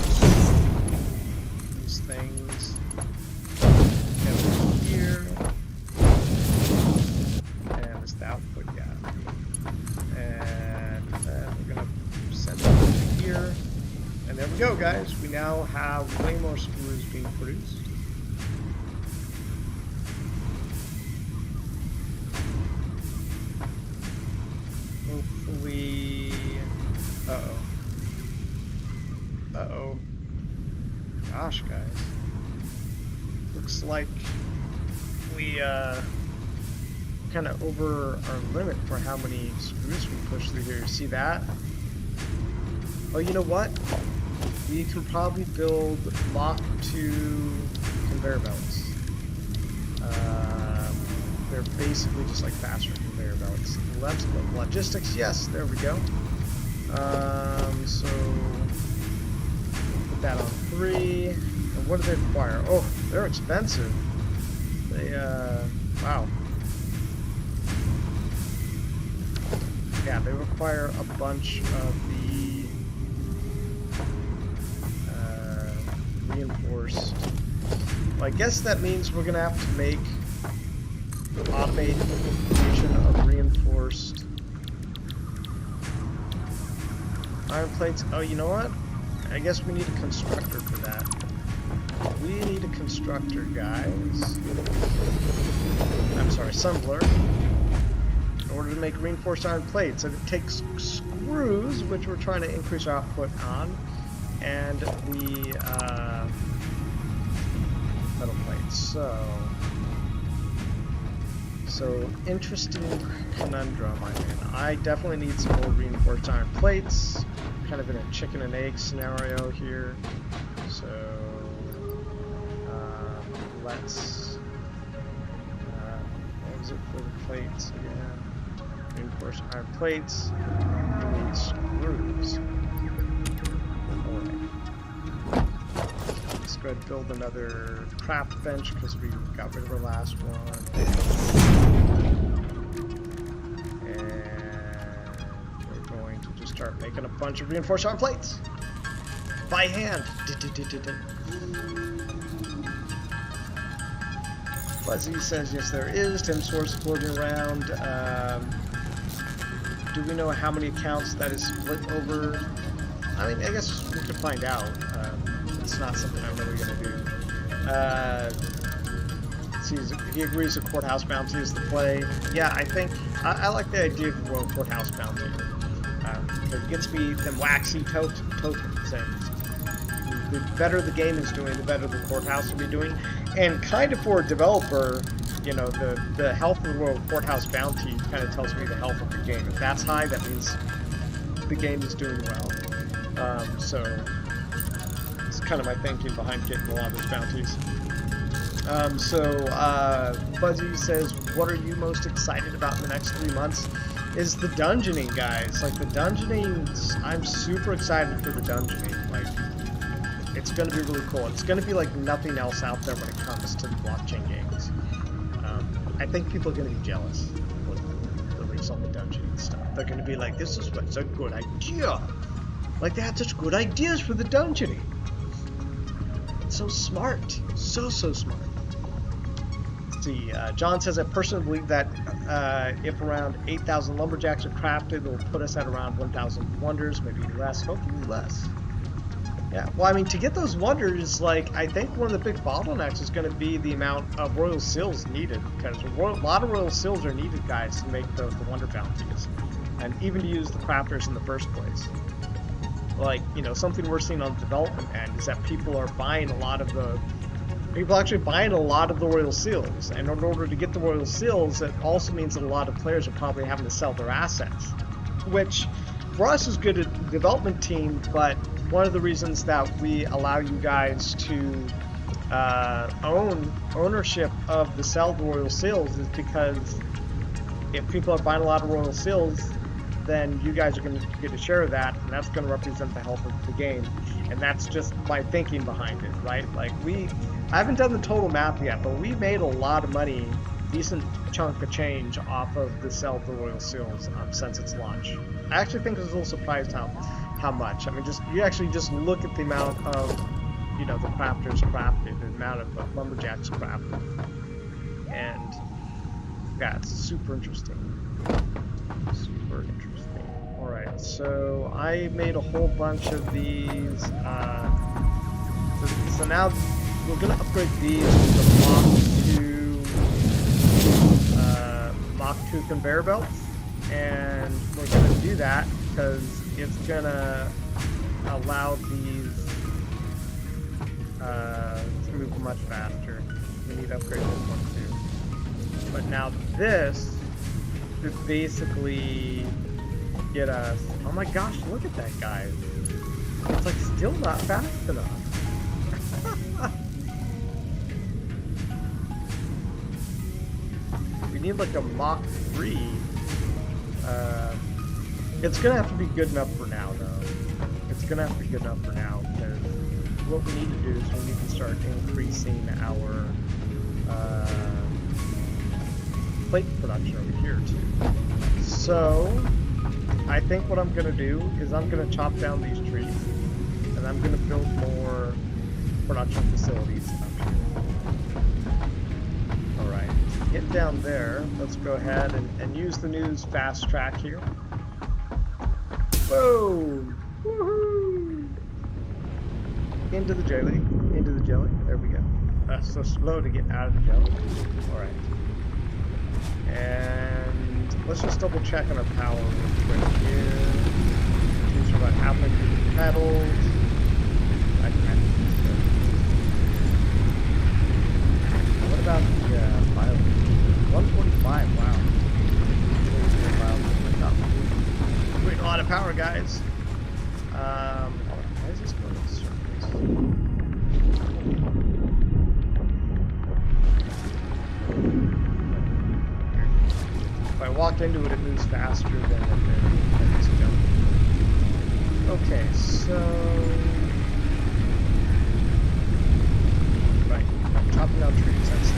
these things over here. And this is the output, yeah. And then we're going to send it over here. And there we go, guys. We now have way more screws being produced. Hopefully... Uh-oh. Uh-oh. Gosh, guys. Looks like we, kind of over our limit for how many screws we push through here. See that? Oh, you know what? We can probably build Mach 2 conveyor belts. They're basically just like faster conveyor belts. Let's go. Logistics, yes, there we go. So put that on 3. And what do they require? Oh, they're expensive. They, wow. Yeah, they require a bunch of the reinforced. Well, I guess that means we're gonna have to make automated creation of reinforced iron plates. Oh, you know what? I guess we need a constructor for that. We need a constructor, guys. I'm sorry, assembler. In order to make reinforced iron plates, and it takes screws, which we're trying to increase our output on, and the metal plates. So interesting conundrum I'm in. I definitely need some more reinforced iron plates. Kind of in a chicken and egg scenario here. So let's. What was it for the plates again? Reinforced iron plates. We need screws. Alright. Let's go ahead and build another craft bench because we got rid of the last one. And we're going to just start making a bunch of reinforced iron plates. By hand. Fuzzy says yes, there is. Tim Source floating around. Do we know how many accounts that is split over? I mean, I guess we could find out. It's not something I'm really going to do. He agrees the courthouse bounty is the play. Yeah, I think I like the idea of the Royal Courthouse bounty. It gets me them waxy tokens, and the better the game is doing, the better the courthouse will be doing. And kind of for a developer, you know, the health of the Royal Courthouse bounty kind of tells me the health of the game. If that's high, that means the game is doing well. So it's kind of my thinking behind getting a lot of those bounties. Fuzzy says, what are you most excited about in the next 3 months? Is the dungeoning, guys. Like, the dungeoning, I'm super excited for the dungeoning. Like, it's going to be really cool. It's going to be like nothing else out there when it comes to the blockchain games. I think people are going to be jealous when they release all the dungeoning stuff. They're going to be like, this is what's a good idea. Like, they had such good ideas for the dungeoning. It's so smart. So smart. See, John says, I personally believe that if around 8,000 lumberjacks are crafted, it will put us at around 1,000 wonders, maybe less, hopefully less. Yeah, well, I mean, to get those wonders, like, I think one of the big bottlenecks is going to be the amount of royal seals needed, because a lot of royal seals are needed, guys, to make the wonder bounties, and even to use the crafters in the first place. Like, you know, something we're seeing on the development end is that people are buying a lot of the royal seals, and in order to get the royal seals, it also means that a lot of players are probably having to sell their assets, which for us is good at the development team, but one of the reasons that we allow you guys to ownership of the sell the royal seals is because if people are buying a lot of royal seals, then you guys are going to get a share of that, and that's going to represent the health of the game. And that's just my thinking behind it, right? Like, I haven't done the total math yet, but we made a lot of money, decent chunk of change off of the sell of the royal seals since its launch. I actually think I was a little surprised how much. I mean, you actually just look at the amount of, you know, the crafters crafted, the amount of lumberjacks crafted, and yeah, it's super interesting. Super interesting. Alright, so I made a whole bunch of these. So now we're going to upgrade these to Mach 2 conveyor belts. And we're going to do that because it's going to allow these to move much faster. We need to upgrade this one too. But now this should basically get us... Oh my gosh, look at that, guys. It's like still not fast enough. We need like a Mach 3. It's gonna have to be good enough for now, though. It's gonna have to be good enough for now, because what we need to do is we need to start increasing our plate production over here too. So I think what I'm gonna do is I'm gonna chop down these trees, and I'm gonna build more production facilities up here. Alright, to get down there, let's go ahead and use the news fast track here. Boom! Woohoo! Into the jelly. Into the jelly. There we go. That's so slow to get out of the jelly. Alright. And let's just double check on our power real quick here. These are about halfway through the petals. What about the bio? 145, wow. Wait, a lot of power, guys. Why is this going in circles? If I walk into it, it moves faster than it's jumping. Okay, so... Right, I'm chopping down trees, that's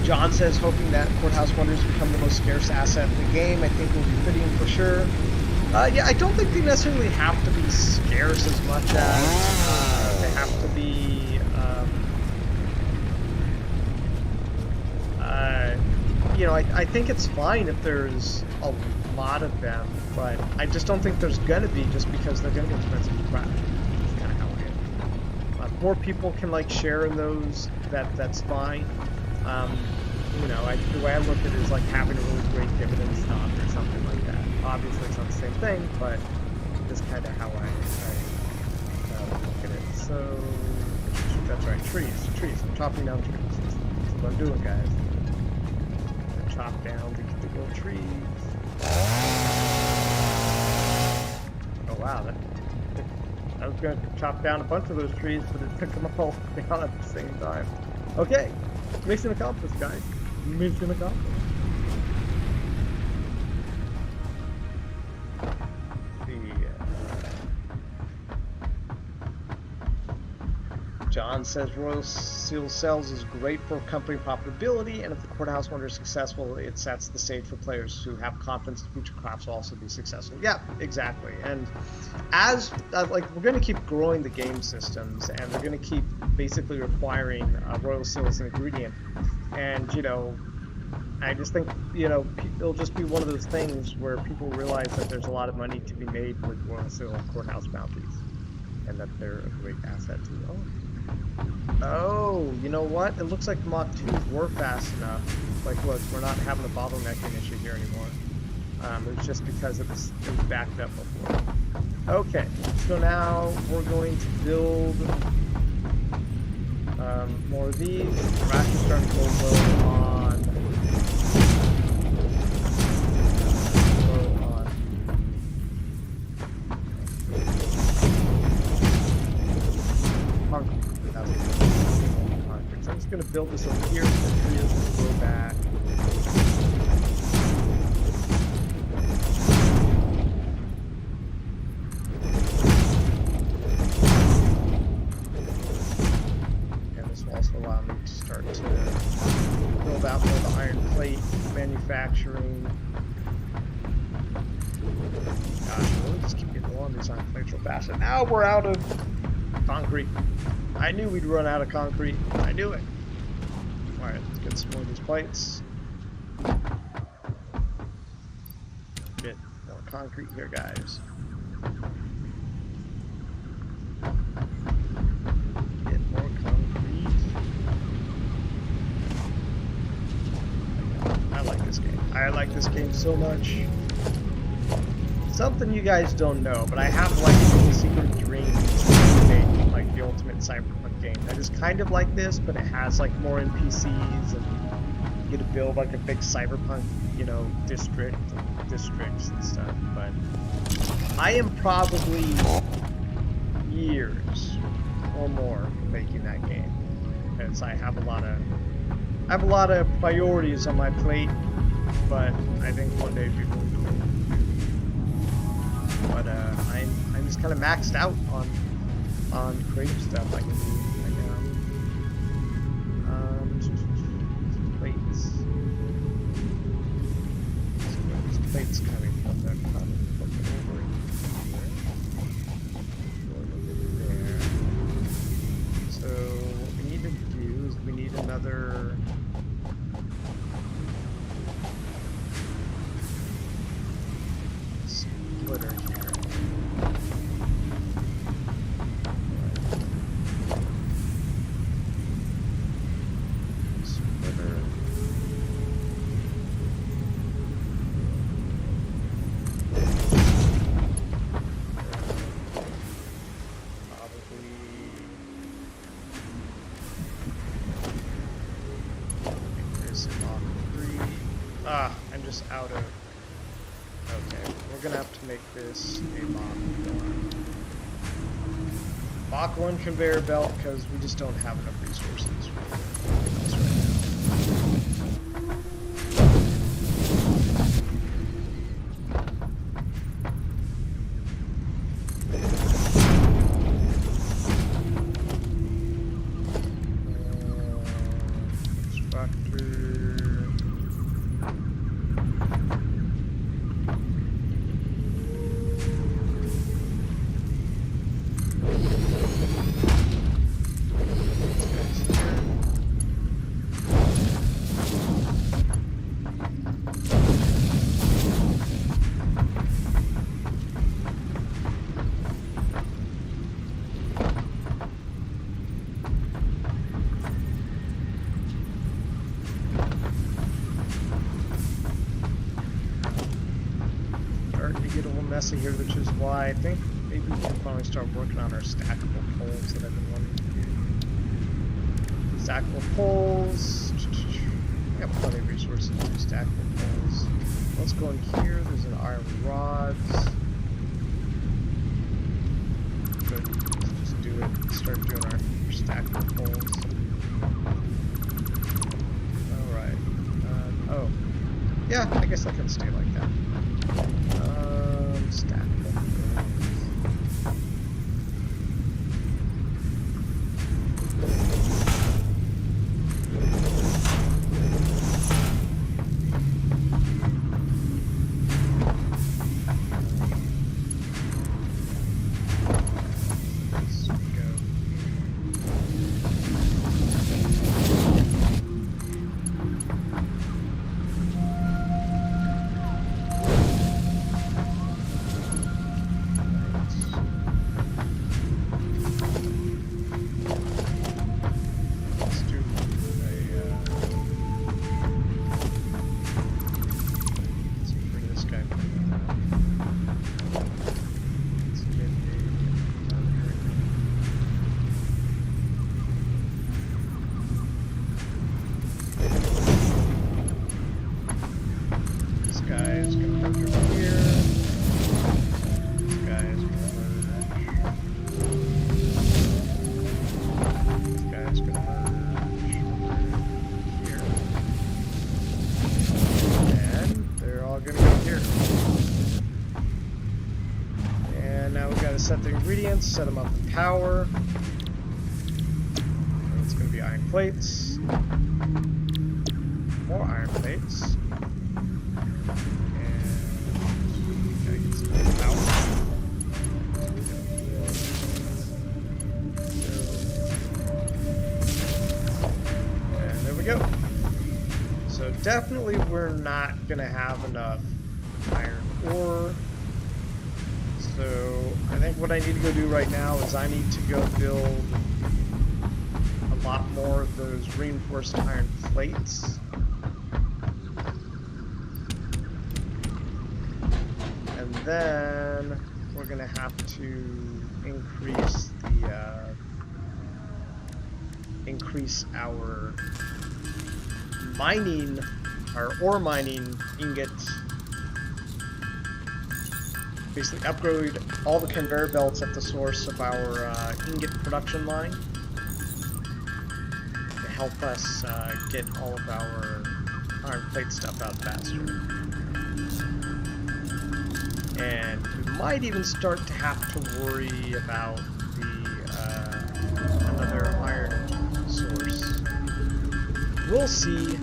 John says, hoping that Courthouse Wonders become the most scarce asset in the game. I think will be fitting for sure. Yeah, I don't think they necessarily have to be scarce as much as they have to be, you know, I think it's fine if there's a lot of them, but I just don't think there's going to be, just because they're going to be expensive to craft. That's kind of how I am. More people can, like, share in those, that's fine. You know, the way I look at it is like having a really great dividend stock or something like that. Obviously, it's not the same thing, but it's kind of how I look at it. So, that's right, trees. I'm chopping down trees. That's what I'm doing, guys. I chop down the little trees. Oh wow, I was going to chop down a bunch of those trees, but it took them all down at the same time. Okay, mission accomplished, guys. Mission accomplished. John says Royal Seal Cells is great for company profitability, and if the Courthouse Wonder is successful, it sets the stage for players who have confidence the future crops will also be successful. Yeah, exactly. And as like, we're going to keep growing the game systems, and we're going to keep basically requiring Royal Seal as an ingredient. And, you know, I just think, you know, it'll just be one of those things where people realize that there's a lot of money to be made with Royal Seal Courthouse bounties, and that they're a great asset to own. Oh, you know what? It looks like the Mach 2s were fast enough. Like, look, we're not having a bottlenecking issue here anymore. It was just because it was backed up before. Okay, so now we're going to build more of these. We're actually starting to go low on concrete. So I'm just going to build this over here, so the tree is going to go back. And this will also allow me to start to build out more of the iron plate manufacturing. Gosh, really just keep getting low on these iron plates real fast. And now we're out of concrete. I knew we'd run out of concrete. I knew it. Alright, let's get some more of these plates. Get more concrete here, guys. Get more concrete. I like this game. I like this game so much. Something you guys don't know, but I have like a secret dream to make like the ultimate cyberpunk game that is kind of like this, but it has like more NPCs, and you get to build like a big cyberpunk, you know, districts and stuff. But I am probably years or more making that game, because I have a lot of priorities on my plate. But I think one day people will do it. But I'm just kind of maxed out on creative stuff I can do right now. Plates. So these plates kind of put that over there. So what we need to do is we need another. Splitter here. I'm just out of... Okay, we're gonna have to make this a Mach 1. Mach 1 conveyor belt, because we just don't have enough resources for this right now. Constructor... why I think maybe we can finally start working on our stackable poles that I've been wanting to do. Stackable poles. I got plenty of resources to do stackable poles. Let's go in here. There's an iron rods. Good. Let's just do it. Start doing our stackable poles. Alright. Oh. Yeah, I guess I can stay like that. Stackable poles. Set the ingredients, set them up in power. And it's going to be iron plates. More iron plates. And gotta get some power. And there we go. So definitely we're not going to have enough iron ore. So I think what I need to go do right now is I need to go build a lot more of those reinforced iron plates. And then we're going to have to increase our mining, our ore mining ingots. Basically upgrade all the conveyor belts at the source of our ingot production line to help us get all of our iron plate stuff out faster. And we might even start to have to worry about the another iron source. We'll see.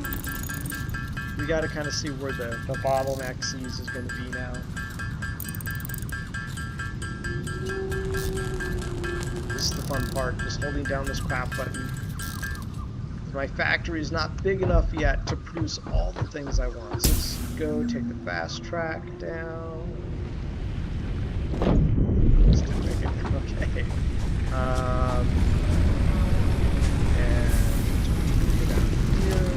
We got to kind of see where the bottleneck seas is going to be now. Fun part, just holding down this craft button. My factory is not big enough yet to produce all the things I want. So let's go take the fast track down. Let's do it again. Okay. And go down here.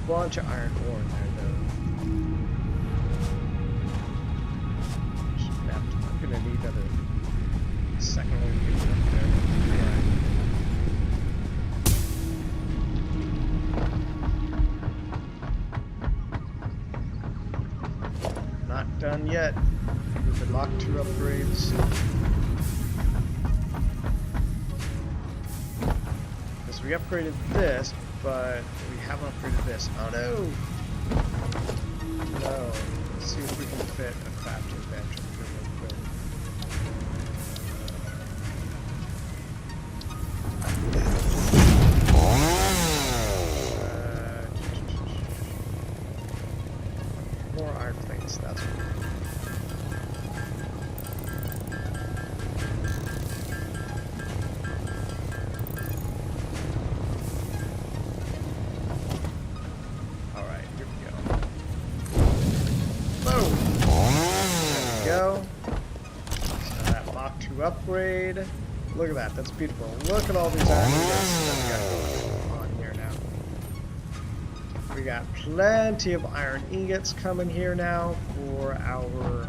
Bunch of iron ore in there, though. I'm gonna need another second one to get up there. Right. Not done yet with the Mach 2 upgrades. Because we upgraded this, but we haven't upgraded this. Oh no! No. Let's see if we can fit a factory bench up here real quick. More iron plates, that's what. upgrade. Look at that, that's beautiful. Look at all these iron ingots that we got going on here now. We got plenty of iron ingots coming here now for our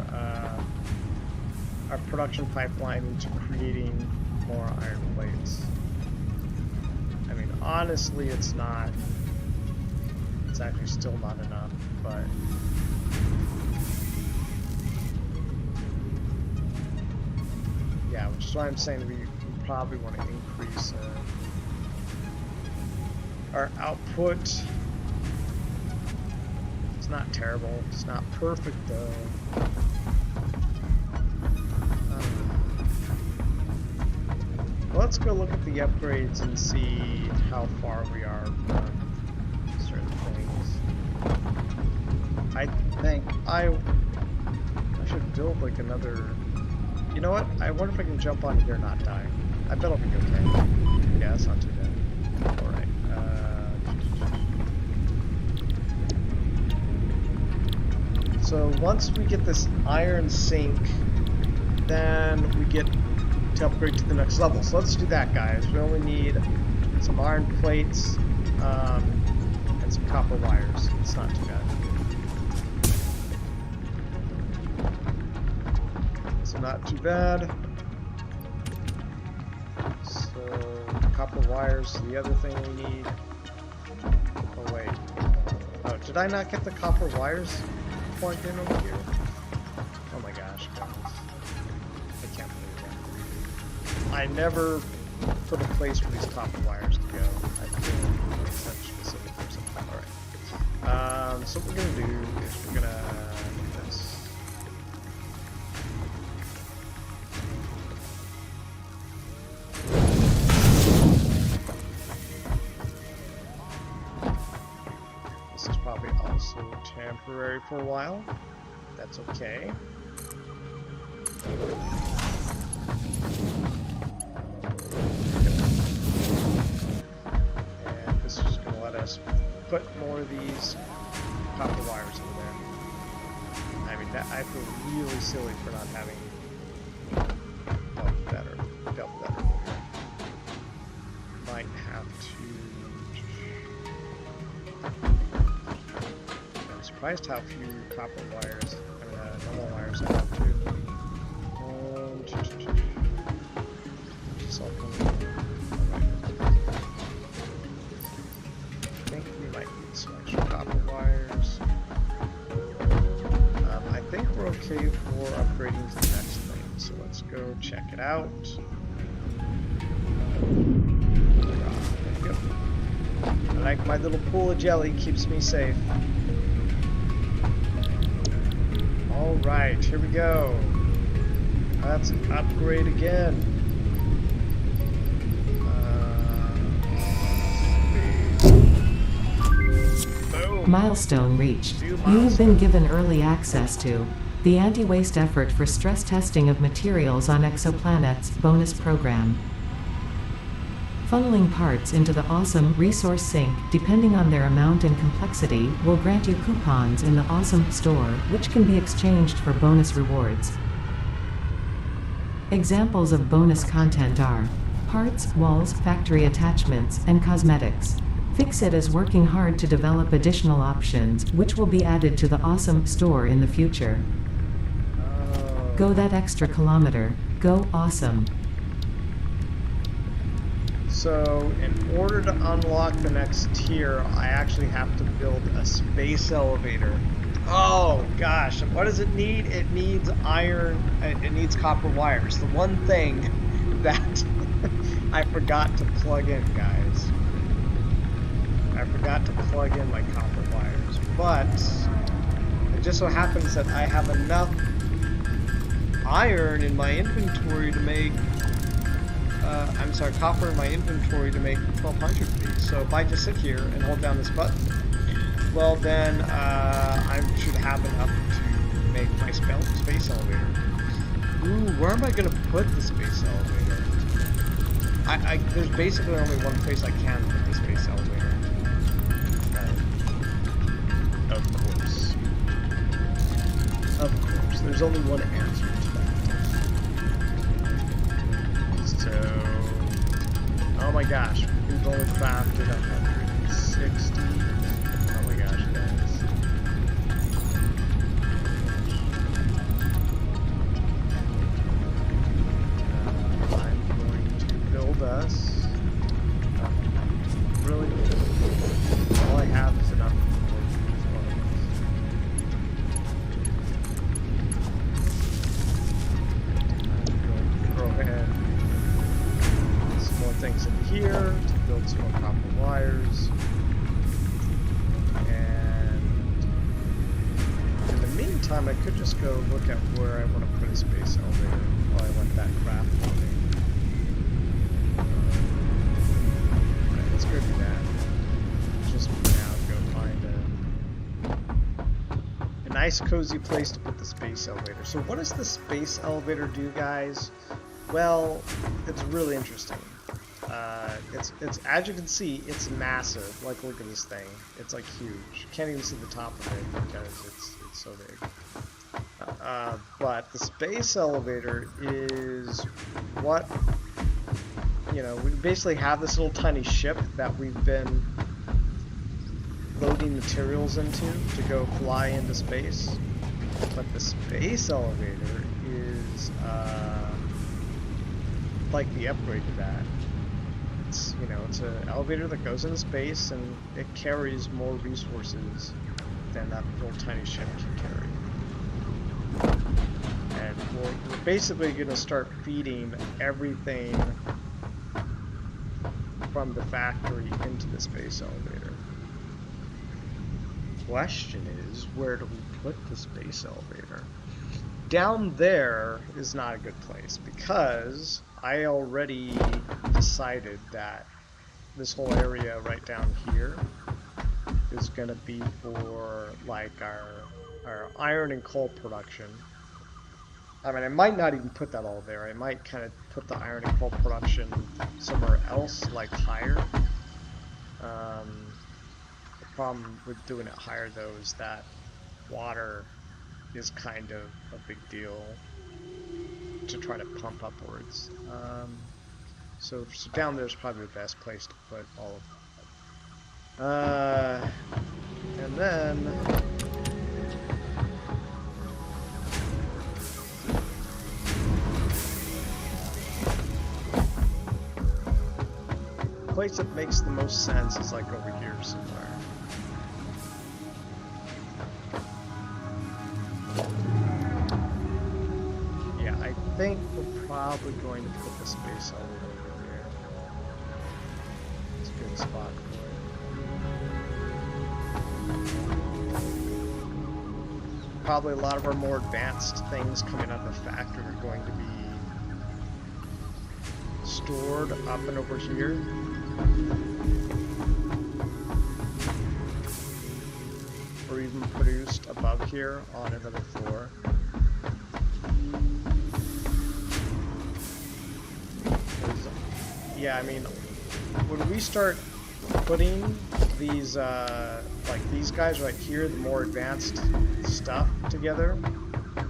production pipeline into creating more iron plates. I mean, honestly, it's actually still not enough, but yeah, which is why I'm saying we probably want to increase our output. It's not terrible. It's not perfect though. Let's go look at the upgrades and see how far we are from certain things. I think I should build like another. You know what? I wonder if I can jump on here and not die. I bet I'll be okay. Yeah, that's not too bad. Alright. So once we get this iron sink, then we get to upgrade to the next level. So let's do that, guys. We only need some iron plates and some copper wires. It's not too bad. So not too bad. So copper wires, the other thing we need. Oh wait. Oh, did I not get the copper wires plugged in over here? Oh my gosh, guys. I can't believe that. I never put a place for these copper wires to go. I feel like such specific or something. Alright. So what we're gonna do is we're gonna do this. This is probably also temporary for a while. That's okay. And this is going to let us put more of these copper wires in there. I mean, I feel really silly for not having double that over here. Might have to. I'm surprised how few copper wires, normal wires I have too. I think we might need some extra copper wires. I think we're okay for upgrading to the next thing, so let's go check it out. There we go. I like my little pool of jelly, keeps me safe. Alright, here we go. Let's upgrade again. Boom. Milestone reached. You have been given early access to the Anti-Waste Effort for Stress Testing of Materials on Exoplanets bonus program. Funneling parts into the Awesome Resource Sink, depending on their amount and complexity, will grant you coupons in the Awesome Store, which can be exchanged for bonus rewards. Examples of bonus content are parts, walls, factory attachments, and cosmetics. Fixit is working hard to develop additional options, which will be added to the Awesome Store in the future. Go that extra kilometer. Go awesome. So, in order to unlock the next tier, I actually have to build a space elevator. Oh gosh, what does it need? It needs iron, it needs copper wires. The one thing that I forgot to plug in, guys. I forgot to plug in my copper wires. But, it just so happens that I have enough iron in my inventory to make, copper in my inventory to make 1200 of these. So if I just sit here and hold down this button, well then I should have enough to make my space elevator. Ooh, where am I going to put the space elevator? There's basically only one place I can put the space elevator. Of course. Of course. There's only one answer to that. crafted 160. Oh my gosh, guys. I'm going to build us. Really? All I have is enough for each one of us. I'm going to throw in some more things in here to build some more copper wires. And in the meantime, I could just go look at where I want to put a space elevator while I let that craft for me. Alright, let's go do that. Just now go find a nice cozy place to put the space elevator. So what does the space elevator do, guys? Well, it's really interesting. It's as you can see, it's massive. Like, look at this thing. It's like huge. Can't even see the top of it because it's so big. But the space elevator is what, you know, we basically have this little tiny ship that we've been loading materials into to go fly into space. But the space elevator is like the upgrade to that. It's, you know, it's an elevator that goes into space and it carries more resources than that little tiny ship can carry. And we're basically going to start feeding everything from the factory into the space elevator. Question is, where do we put the space elevator? Down there is not a good place because I already decided that this whole area right down here is going to be for like our iron and coal production. I mean, I might not even put that all there. I might kind of put the iron and coal production somewhere else, like higher. The problem with doing it higher, though, is that water is kind of a big deal to try to pump upwards. So down there is probably the best place to put all of that. And then the place that makes the most sense is like over here somewhere. Yeah, I think we're probably going to put the space elevator over here. It's a good spot for it. Probably a lot of our more advanced things coming out of the factory are going to be stored up and over here. Or even produced above here on another floor. Yeah, I mean, when we start putting these, like these guys right here, the more advanced stuff together,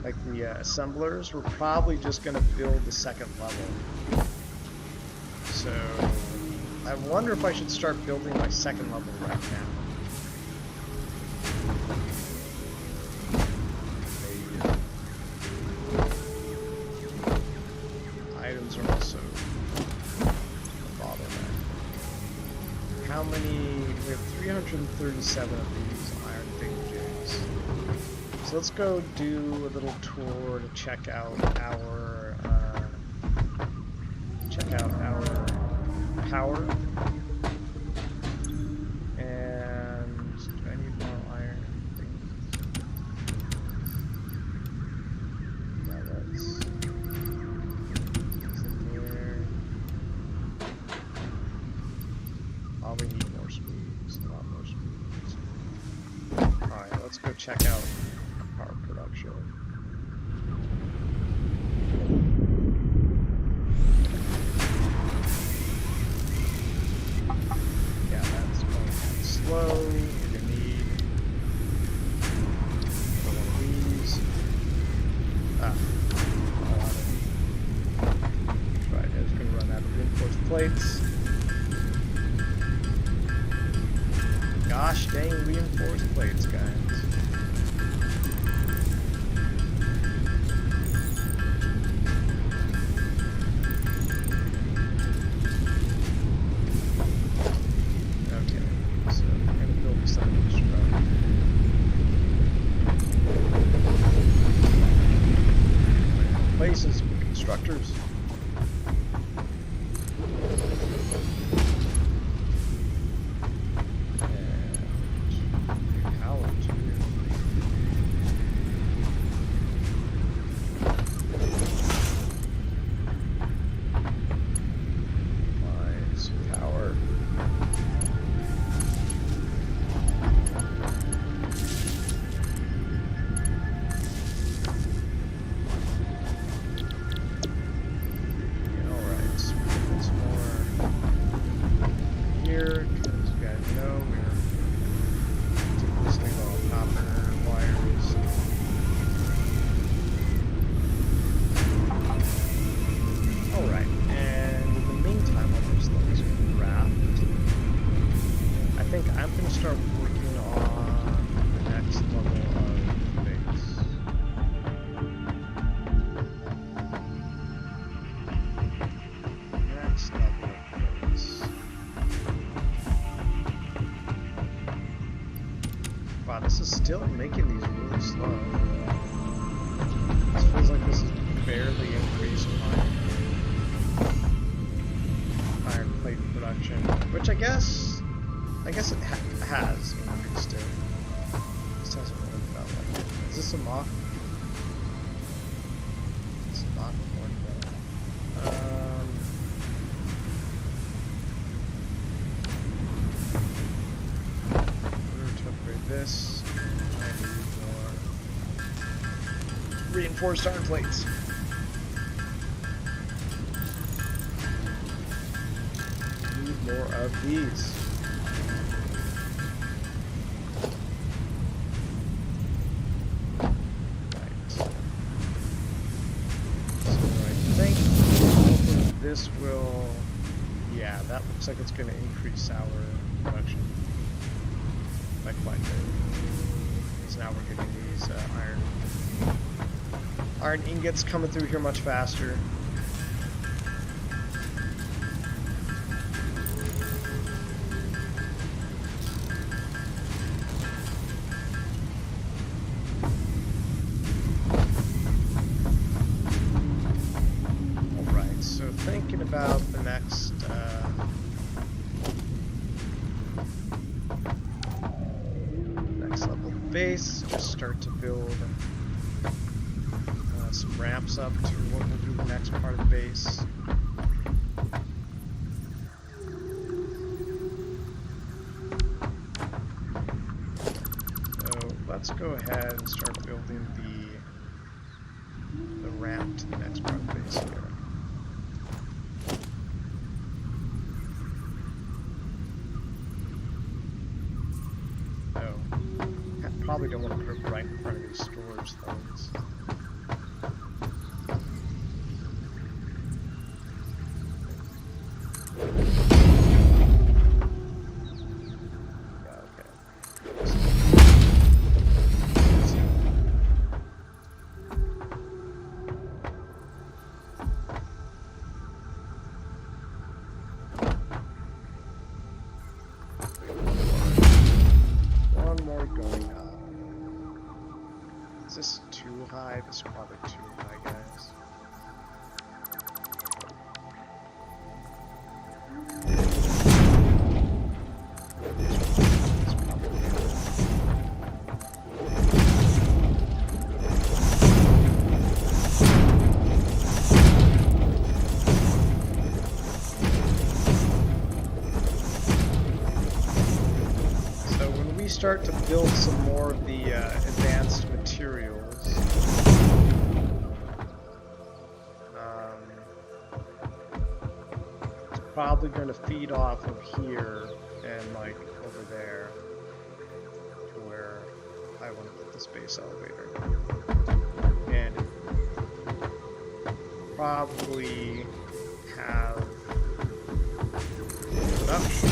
like the assemblers, we're probably just going to build the second level. So, I wonder if I should start building my second level right now. Items are also a bottleneck. How many? We have 337 of these iron thingies. So let's go do a little tour to check out our power. And do I need more iron things? No, that's in there. Probably need more speeds, a lot more speeds. Alright, let's go check out power production. Slow, we're gonna need one of these. Right, it's gonna run out of reinforced plates. reinforced plates, guys. Places, constructors. And power too. Lines, power. Wow, this is still making these really slow. This feels like this is barely increased my iron plate production, which I guess it has increased it. This hasn't really felt like it. Is this a mock? It's a mock one. This and more reinforced iron plates. Need more of these. Right. So I think hopefully this will, yeah, that looks like it's going to increase our production. Like quite a bit. Because now we're getting these iron ingots coming through here much faster. Alright, so thinking about the next base, just start to build some ramps up to what will be the next part of the base. So let's go ahead and start building the ramp to the next part of the base here. Probably don't want to put it right in front of these storage things. Yeah, okay. One more going up. Is this too high? This is probably too high, guys. So when we start to build some more of the advanced materials, it's probably going to feed off of here and like over there to where I want to put the space elevator, and probably have production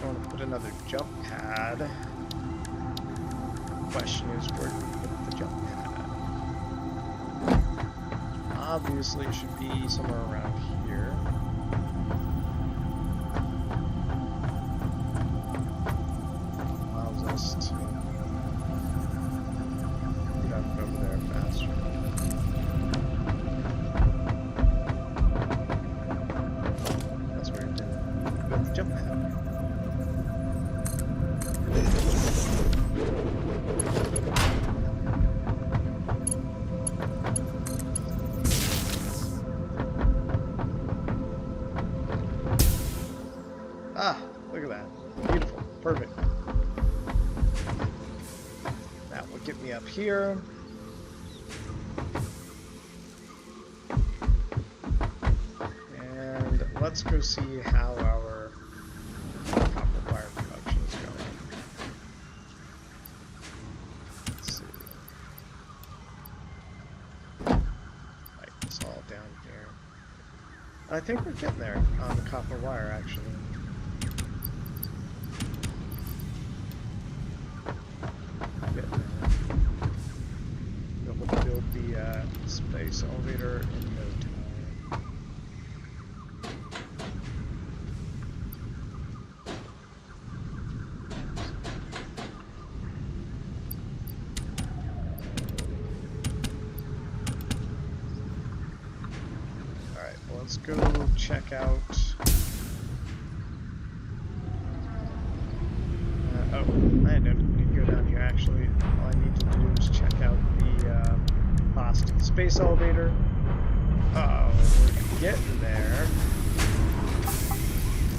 I want to put another jump pad. Question is, where do we put the jump pad? Obviously, it should be somewhere around here. Allows us to get up over there faster. That's where it did. With the jump pad. Ah, look at that. Beautiful. Perfect. That will get me up here. And let's go see how our copper wire production is going. Let's see. Light this all down here. I think we're getting there on the copper wire, actually. Build the space elevator in no time. Alright, well, let's go check out. Oh, I don't need to go down here actually. All I need to do is check out the Boston space elevator. Oh, we're getting there.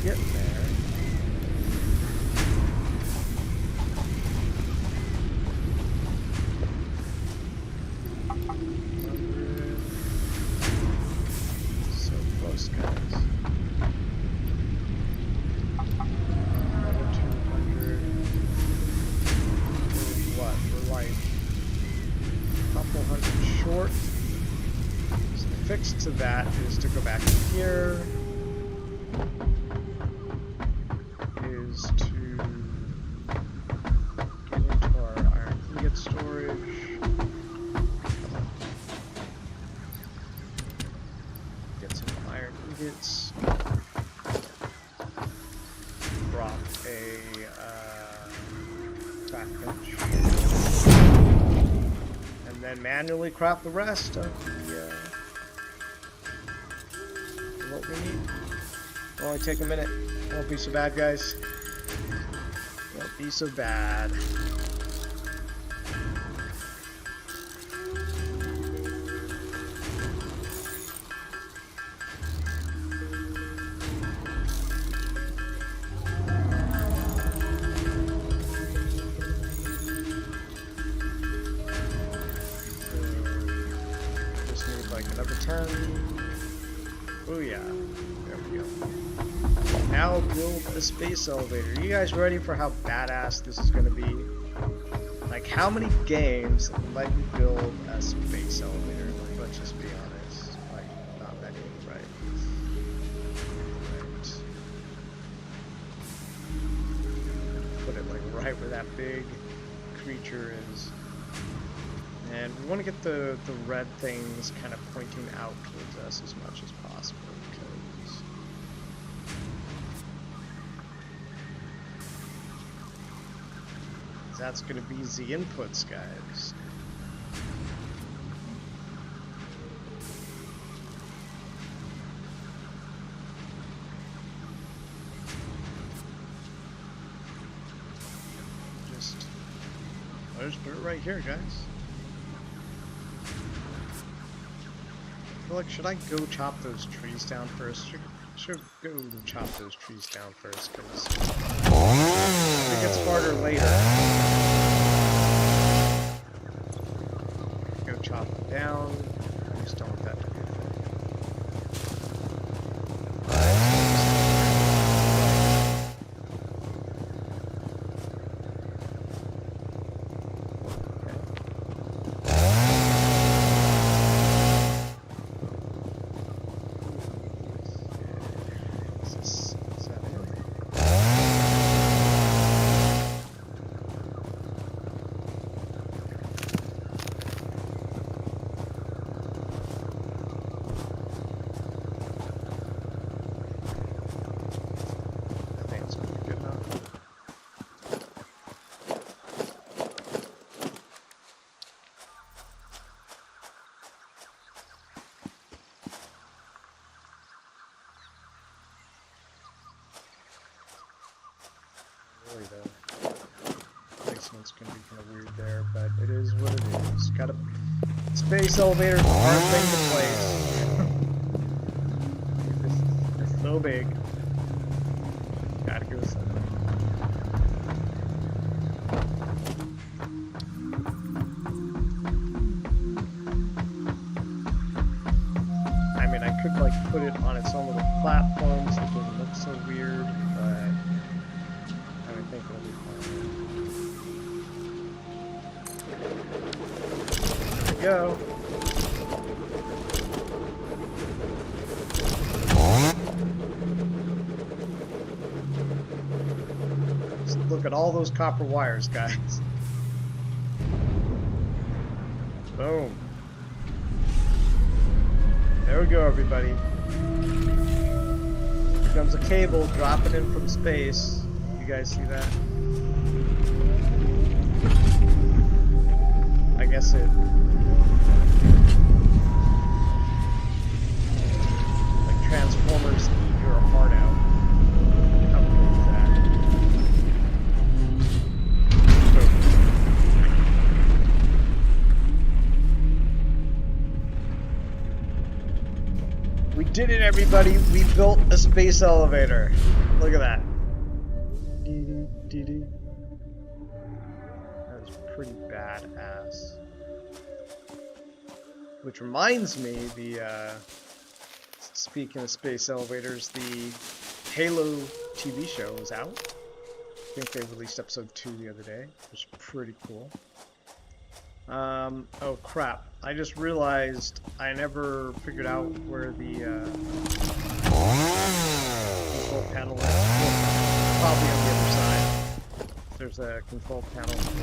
Getting there. So close, guys. 200. What? We're like a couple hundred short. So the fix to that is to go back in here. Is to get into our iron ingot storage. Get some iron ingots. Drop a craft bench. And then manually craft the rest of the what we need. It'll only take a minute. Won't be so bad, guys. Won't be so bad. Just need like another 10. Oh yeah. There we go. Now build a space elevator. Are you guys ready for how badass this is going to be? Like, how many games let you build a space elevator? Like, let's just be honest. Like, not many, right? Put it like right where that big creature is. And we want to get the red things kind of pointing out towards us as much as possible, because that's going to be the inputs, guys. I'll just put it right here, guys. Like, should I go chop those trees down first? Should go chop those trees down first, because it gets harder later. Go chop them down. I just don't want that to be a thing. it's gonna be kind of weird there, but it is what it is. Got a space elevator, hard thing to place. It's so big. Gotta go somewhere. I mean, I could like put it on its own little platform so it doesn't look so weird, but I think it'll be fine. There we go. Just look at all those copper wires, guys. Boom. There we go, everybody. Here comes a cable dropping in from space. You guys see that? I guess it... like Transformers eat your heart out. How cool is that? Boom. We did it, everybody! We built a space elevator. Look at that. That was pretty badass. Which reminds me, speaking of space elevators, the Halo TV show is out. I think they released episode 2 the other day, which is pretty cool. Oh crap, I just realized I never figured out where the control panel is. Probably on the other side. There's a control panel for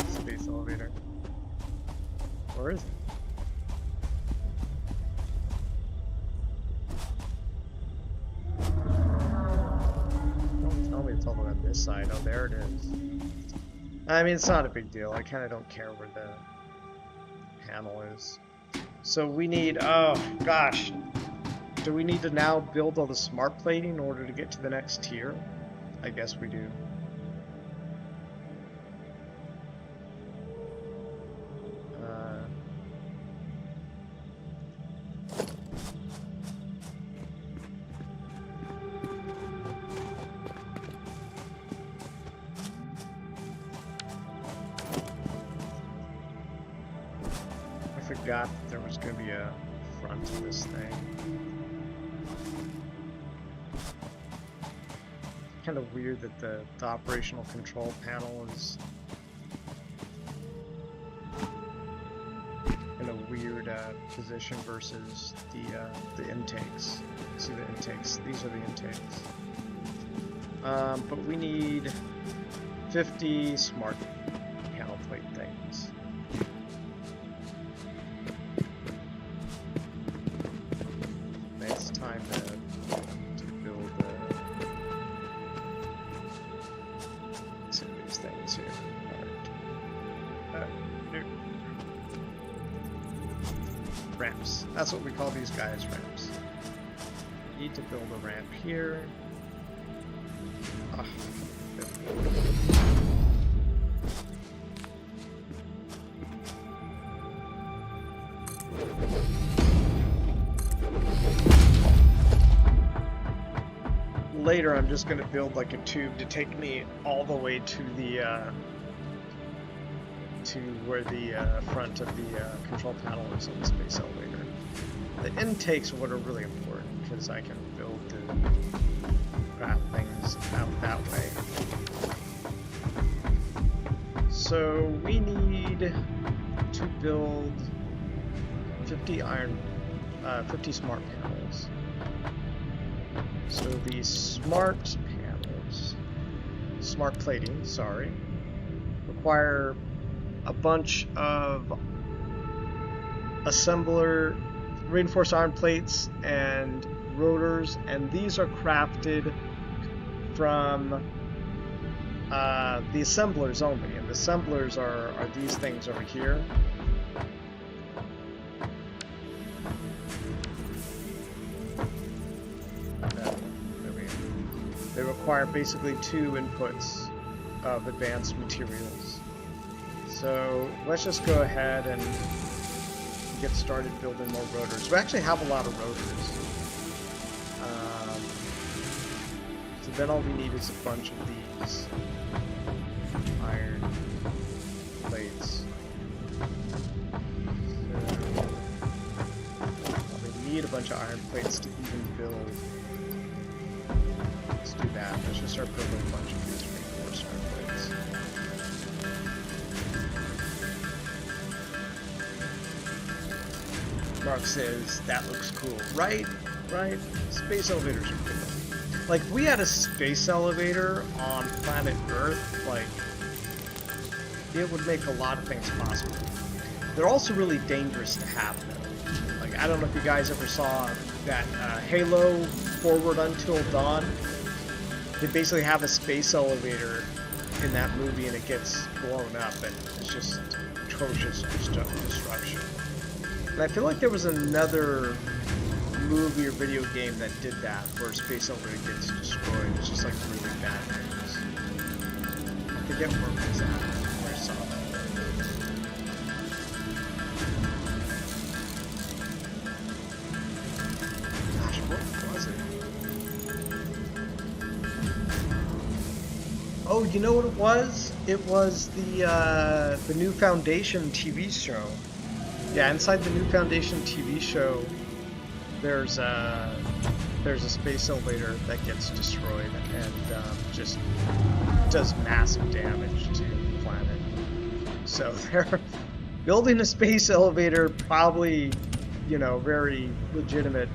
the space elevator. Where is it? Don't tell me it's all the way on this side. Oh, there it is. I mean, it's not a big deal. I kind of don't care where the panel is. So we need, oh gosh, do we need to now build all the smart plating in order to get to the next tier? I guess we do. I forgot that there was going to be a front to this thing. Kind of weird that the operational control panel is in a weird position versus the intakes. See the intakes? These are the intakes. But we need 50 smart panel plate things. It's time to build some of these things here. Alright. Ramps. That's what we call these guys, ramps. Need to build a ramp here. Later, I'm just going to build like a tube to take me all the way to the to where the front of the control panel is on the space elevator. The intakes are what are really important because I can build the crap things out that way. So we need to build 50 smart panels. So the smart panels, smart plating, sorry, require a bunch of assembler reinforced iron plates and rotors, and these are crafted from the assemblers only, and the assemblers are these things over here. They require basically 2 inputs of advanced materials. So let's just go ahead and get started building more rotors. We actually have a lot of rotors. So then all we need is a bunch of these iron plates. So we need a bunch of iron plates to even build. Let's do that. Let's just start building a bunch of these reinforced iron plates. Mark says, that looks cool. Right? Right? Space elevators are cool. Like, if we had a space elevator on planet Earth, like, it would make a lot of things possible. They're also really dangerous to have, though. Like, I don't know if you guys ever saw that Halo Forward Until Dawn. They basically have a space elevator in that movie, and it gets blown up, and it's just atrocious destruction. And I feel like there was another movie or video game that did that, where a space elevator gets destroyed. It's just like really bad things. I forget where it was at. Where I saw that. Gosh, what was it? Oh, you know what it was? It was the new Foundation TV show. Yeah, inside the new Foundation TV show, there's a space elevator that gets destroyed and just does massive damage to the planet. So they're building a space elevator, probably, you know, very legitimate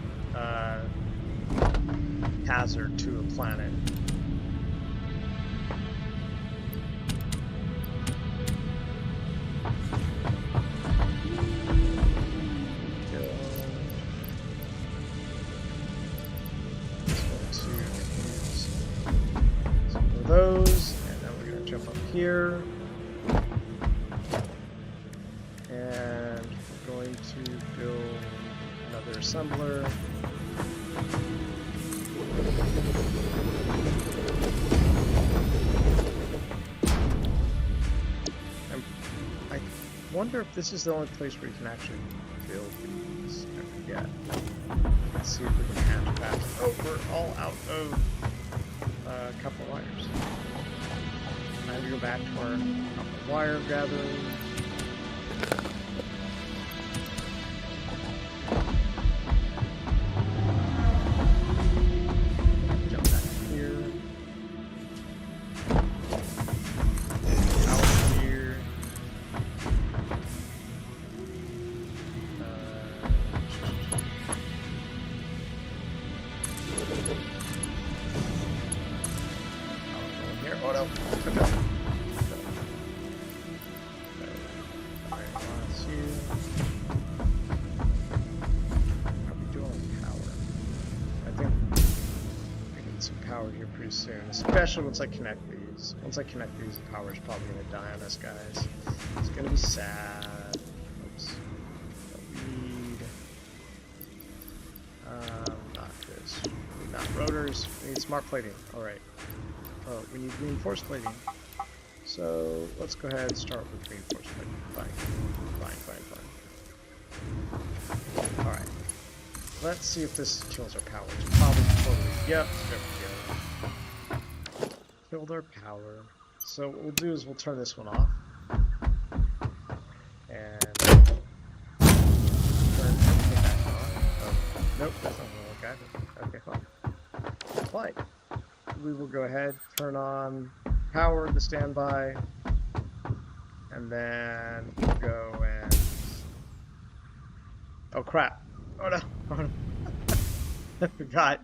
hazard to a planet. Those, and then we're going to jump up here, and we're going to build another assembler. I wonder if this is the only place where you can actually build these. I forget. Let's see if we can hatch fast. Oh, we're all out of a couple wires. Now we go back to our couple wire gathering. Jump back here. Out here. Here. Oh no. Pretty soon, especially once I connect these. Once I connect these, the power's probably going to die on us, guys. It's going to be sad. Oops. We need not this. We need not rotors. We need smart plating. Alright. Oh, we need reinforced plating. So let's go ahead and start with reinforced plating. Fine. Alright. Let's see if this kills our power. It's probably totally. Yep, there we go. Build our power. So what we'll do is we'll turn this one off. And turn everything back on. Oh, nope, that's not going to look at it. Okay, fine. Fine. We will go ahead, turn on power, the standby, and then we'll go and... Oh crap. Oh no. Oh, no. I forgot.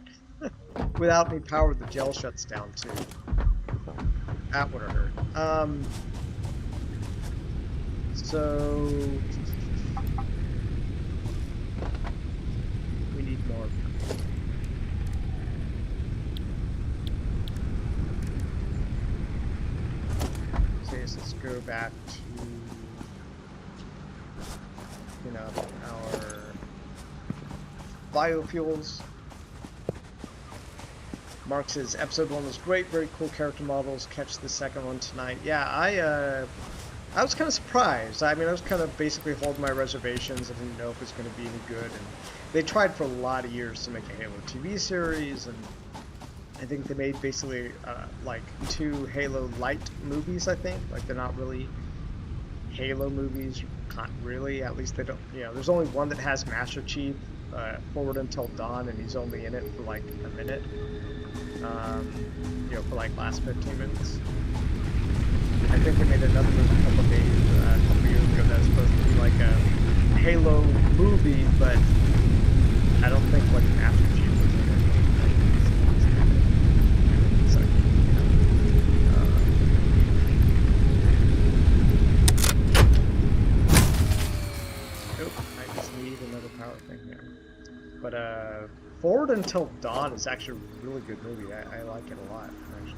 Without me power, the gel shuts down too. That would have hurt. So we need more. So let's go back to, you know, our biofuels. Mark says episode 1 was great, very cool character models. Catch the second one tonight. Yeah, I was kind of surprised. I mean, I was kind of basically holding my reservations. I didn't know if it was going to be any good. And they tried for a lot of years to make a Halo TV series, and I think they made basically like 2 Halo Light movies. I think like they're not really Halo movies. Not really. At least they don't. You know, there's only one that has Master Chief, Forward Until Dawn, and he's only in it for like a minute. You know, for like last 15 minutes. I think they made another movie a couple years ago that's supposed to be like a Halo movie, but I don't think like Master Chief was in it. So, nope, I just need another power thing here. But Forward Until Dawn is actually a really good movie. I like it a lot, actually.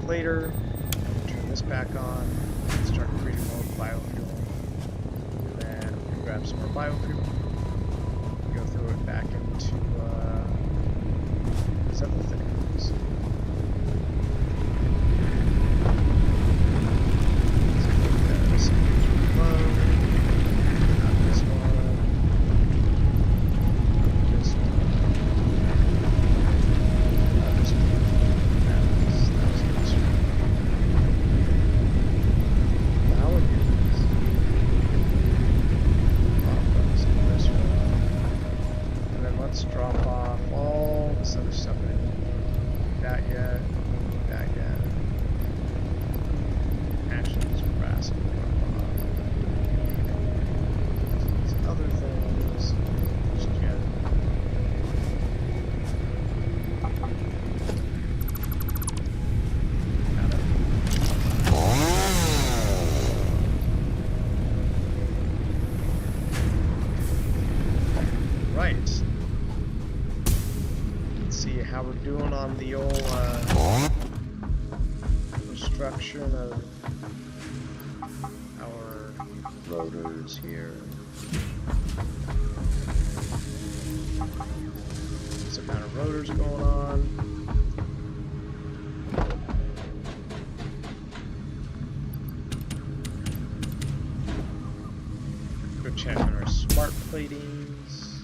Later, turn this back on, and start creating more biofuel. Then I'm going to grab some more biofuel, go through it back into these other things. This low, not this one, this one. How we're doing on the old construction of our rotors here. Some amount of rotors going on. Go check on our smart platings.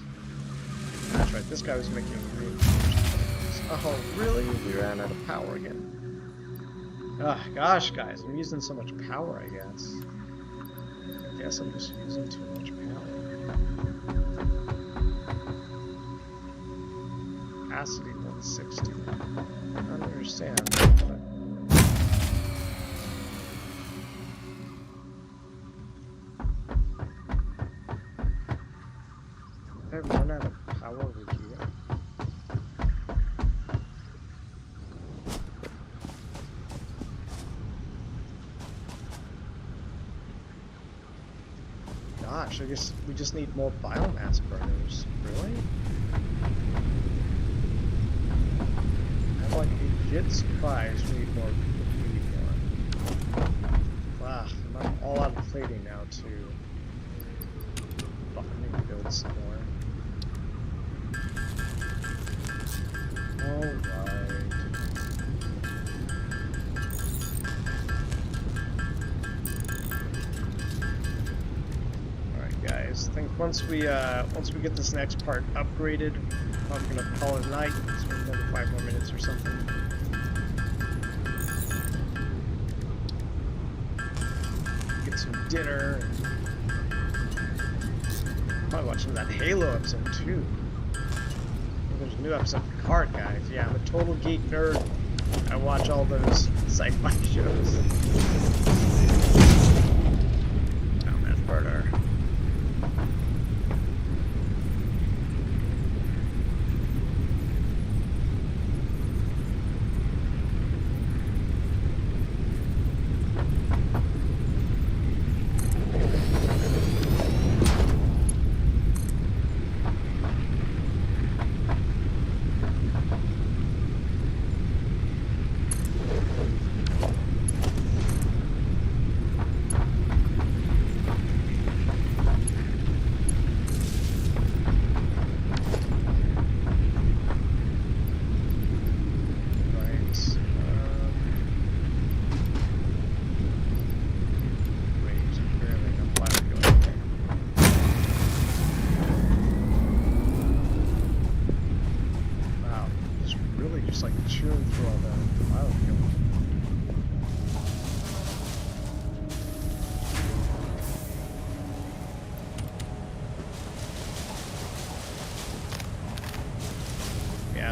That's right, this guy was making green. Oh, really? We ran out of power again. Ah, gosh, guys, I'm using so much power, I guess. I guess I'm just using too much power. Capacity 160. I don't understand, but... Did I run out of power over here? Gosh, I guess we just need more biomass burners. Really? I'm like legit surprised we need more. Wow, I'm all out of plating now too. Fuck, I need to build some more. Alright. Alright guys, I think once we get this next part upgraded, I'm gonna call it a night. So maybe 5 more minutes or something. Get some dinner. Probably watch some of that Halo episode too. There's a new episode of Picard, guys. Yeah, I'm a total geek nerd. I watch all those sci-fi shows. Found that murder.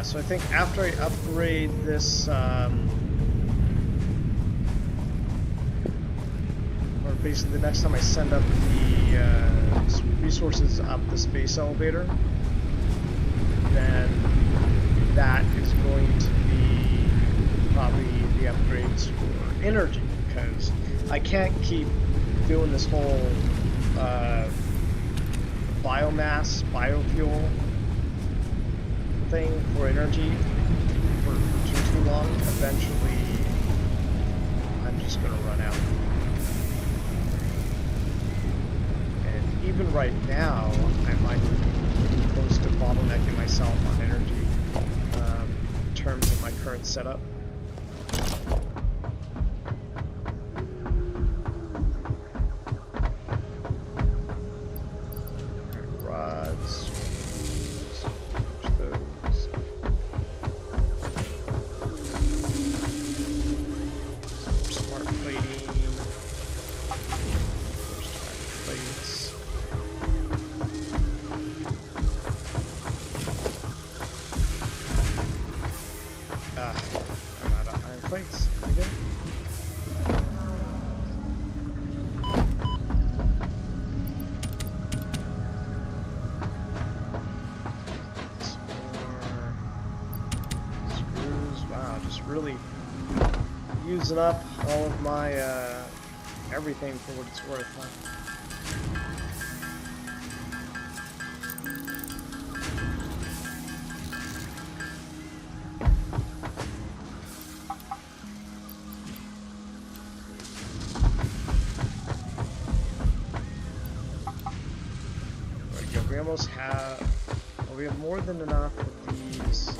So I think after I upgrade this, or basically the next time I send up the resources up the space elevator, then that is going to be probably the upgrades for energy, because I can't keep doing this whole biofuel thing for energy for too long. Eventually, I'm just going to run out. And even right now, I might be close to bottlenecking myself on energy in terms of my current setup. Using up all of my everything for what it's worth. Huh? There we go. We almost have. Well, we have more than enough of these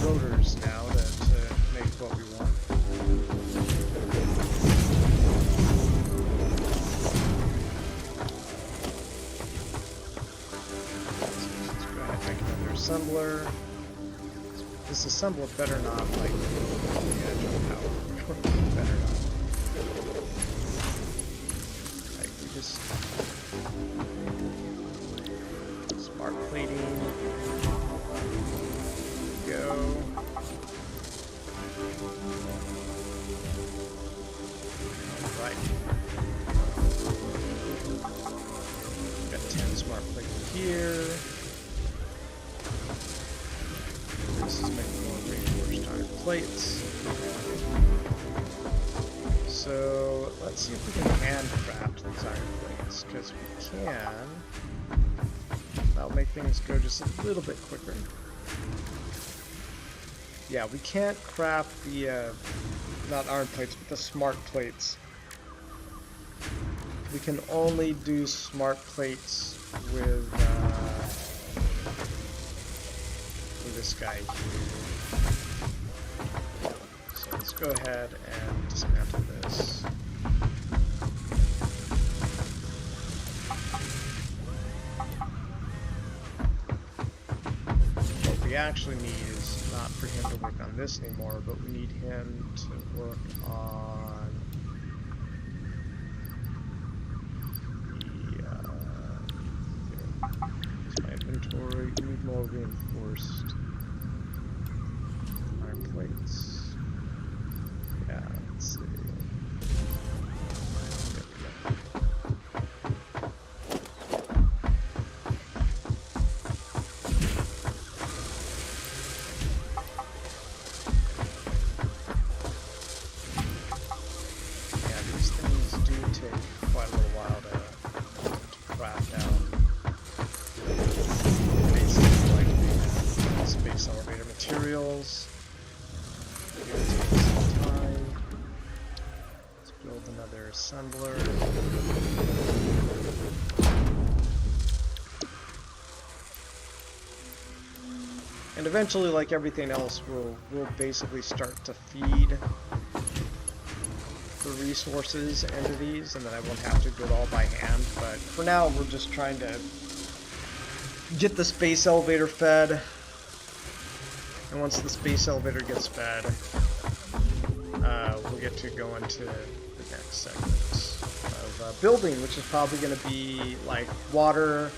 rotors now to make what we want. So let's go ahead and make another assembler. This assembler better not like the edge of power. Better not. Like we just smart plating. Go. Alright. Got 10 smart plates here. This is making more reinforced iron plates. So let's see if we can handcraft these iron plates, because we can. That'll make things go just a little bit quicker. Yeah, we can't craft the, not iron plates, but the smart plates. we can only do smart plates with this guy here. So let's go ahead and dismantle this. What we actually need is not for him to work on this anymore, but we need him to work on the my inventory. We need more reinforced iron plates. Yeah, let's see. Assembler. And eventually, like everything else, we'll basically start to feed the resources into these, and then I won't have to do it all by hand. But for now, we're just trying to get the space elevator fed. And once the space elevator gets fed, we'll get to go into the next segment of building, which is probably going to be like water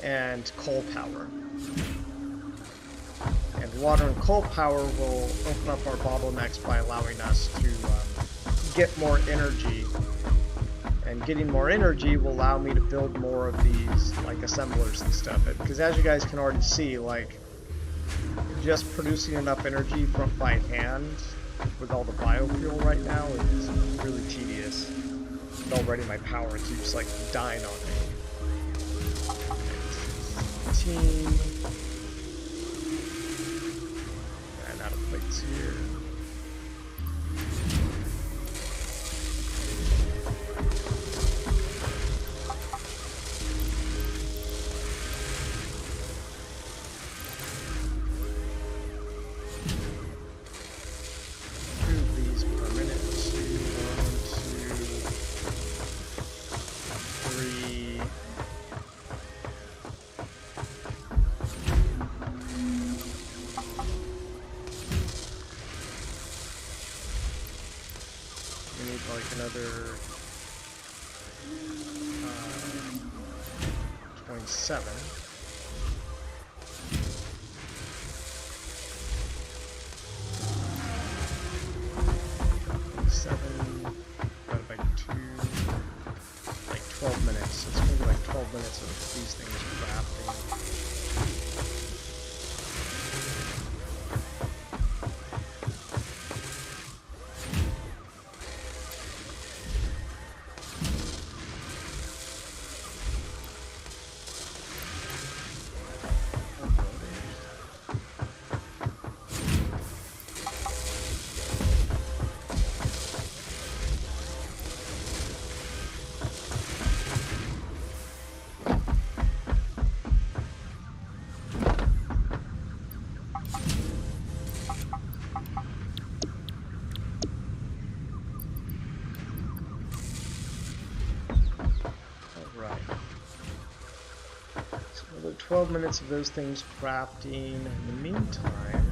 and coal power. And water and coal power will open up our bottlenecks by allowing us to get more energy. And getting more energy will allow me to build more of these like assemblers and stuff. Because as you guys can already see, like just producing enough energy by hand with all the biofuel right now is really tedious. And already my power keeps like dying on me. 15. And out of plates here. Another 27. 27 divided by 2, like 12 minutes. It's going to be like 12 minutes of these things crafting. Right. So another 12 minutes of those things crafting. In the meantime,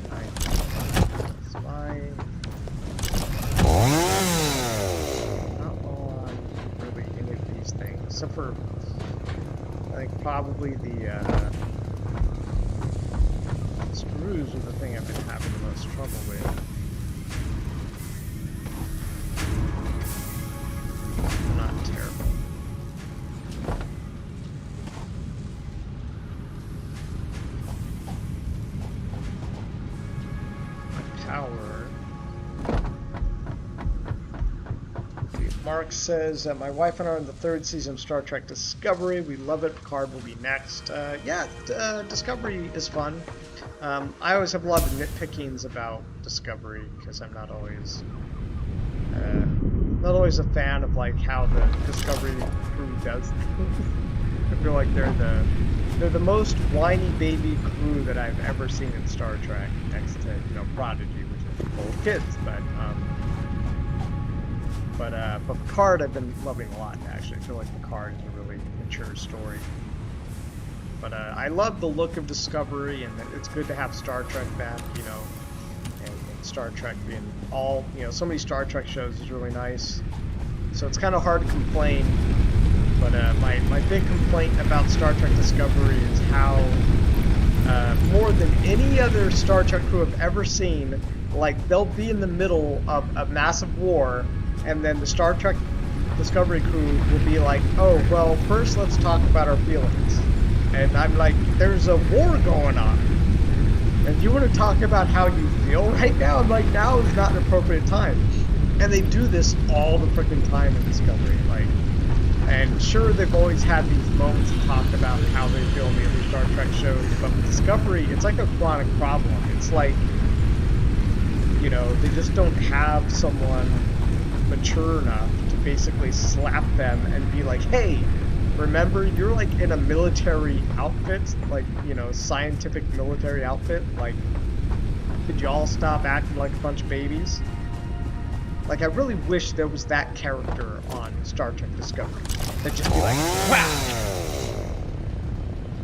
that's fine. Not on really any of these things, except for I think probably the screws are the thing I've been having the most trouble with. Not terrible. My power. Mark says, my wife and I are in the 3rd season of Star Trek Discovery. We love it. Picard will be next. Discovery is fun. I always have a lot of nitpickings about Discovery because I'm not always not always a fan of like how the Discovery crew does things. I feel like they're the most whiny baby crew that I've ever seen in Star Trek, next to, you know, Prodigy, which is full of kids. But Picard I've been loving a lot, actually. I feel like Picard is a really mature story. But I love the look of Discovery, and it's good to have Star Trek back, you know, and Star Trek being all, you know, so many Star Trek shows is really nice. So it's kind of hard to complain, but my big complaint about Star Trek Discovery is how, more than any other Star Trek crew I've ever seen, like, they'll be in the middle of a massive war, and then the Star Trek Discovery crew will be like, oh, well, first let's talk about our feelings. And I'm like, there's a war going on. And you want to talk about how you feel right now? I'm like, now is not an appropriate time. And they do this all the freaking time in Discovery. Like, and sure, they've always had these moments to talk about how they feel in the other Star Trek shows, but with Discovery, it's like a chronic problem. It's like, you know, they just don't have someone mature enough to basically slap them and be like, hey, remember, you're like in a military outfit, like, you know, scientific military outfit. Like, could you all stop acting like a bunch of babies? Like, I really wish there was that character on Star Trek Discovery. That'd just be like, wow!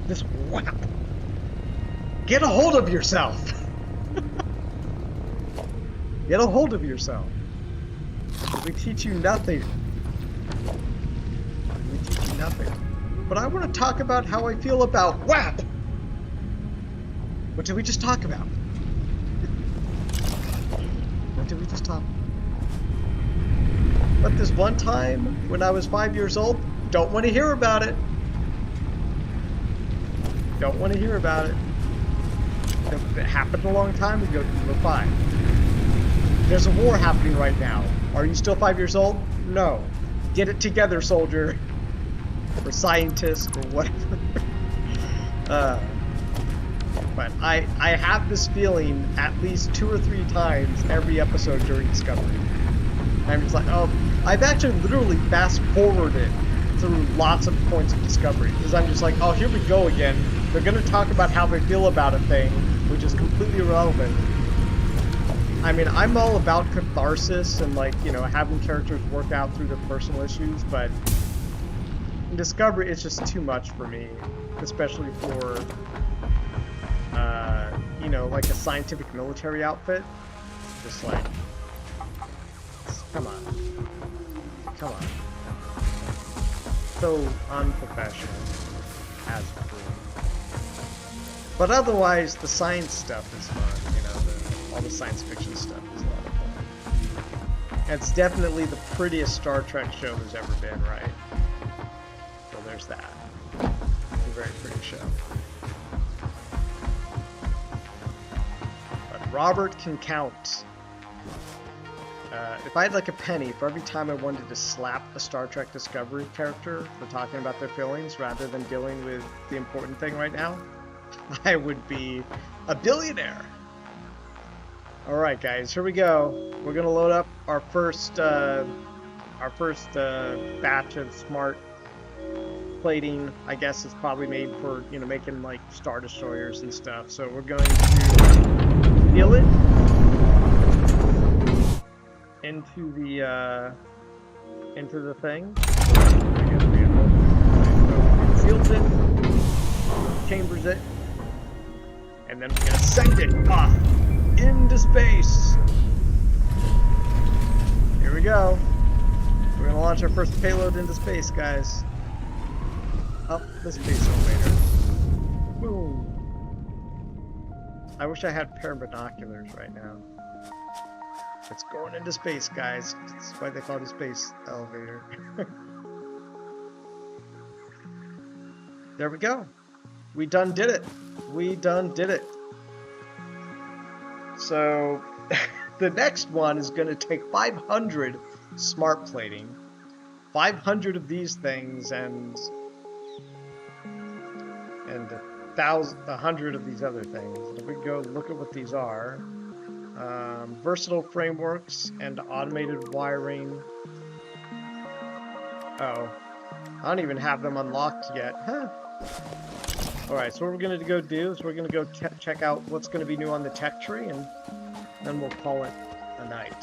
Just wow! Get a hold of yourself! Get a hold of yourself. We teach you nothing. We teach you nothing. But I want to talk about how I feel about WAP! What did we just talk about? What did we just talk about? But this one time, when I was 5 years old, don't want to hear about it. Don't want to hear about it. It happened a long time ago. You were 5. There's a war happening right now. Are you still 5 years old? No. Get it together, soldier. Or scientist, or whatever. But I have this feeling at least 2 or 3 times every episode during Discovery. I'm just like, oh, I've actually literally fast-forwarded through lots of points of Discovery. Because I'm just like, oh, here we go again. They're going to talk about how they feel about a thing, which is completely irrelevant. I mean, I'm all about catharsis and, like, you know, having characters work out through their personal issues, but in Discovery, it's just too much for me. Especially for, you know, like a scientific military outfit. Just like, come on. Come on. So unprofessional. As cool. But otherwise, the science stuff is fun, you know, all the science fiction stuff is a lot of fun. And it's definitely the prettiest Star Trek show there's ever been, right? So there's that. It's a very pretty show. But Robert can count. If I had like a penny for every time I wanted to slap a Star Trek Discovery character for talking about their feelings rather than dealing with the important thing right now, I would be a billionaire. Alright guys, here we go. We're gonna load up our first batch of smart plating. I guess it's probably made for, you know, making like Star Destroyers and stuff. So we're going to seal it into the thing. I guess we have so it seals it, chambers it, and then we're gonna send it off into space. Here we go. We're gonna launch our first payload into space, guys. Up the space elevator. Boom. I wish I had a pair of binoculars right now. It's going into space, guys. That's why they call it a space elevator. There we go. We done did it. We done did it. So, the next one is going to take 500 smart plating, 500 of these things, and 100 of these other things. If we go look at what these are. Versatile frameworks and automated wiring, Oh, I don't even have them unlocked yet. Huh. Alright, so what we're going to go do is we're going to go check out what's going to be new on the tech tree, and then we'll call it a night.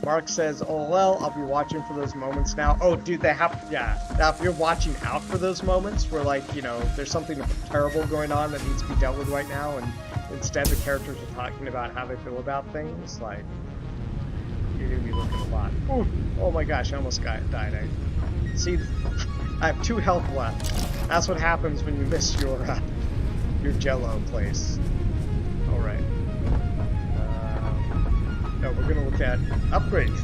Mark says, oh, well, I'll be watching for those moments now. Oh, dude, they have, yeah. Now, if you're watching out for those moments where, like, you know, there's something terrible going on that needs to be dealt with right now, and instead the characters are talking about how they feel about things, like, you're going to be looking a lot. Ooh, oh my gosh, I almost died. See, I have 2 health left. That's what happens when you miss your Jello place. Alright. No, we're gonna look at upgrades.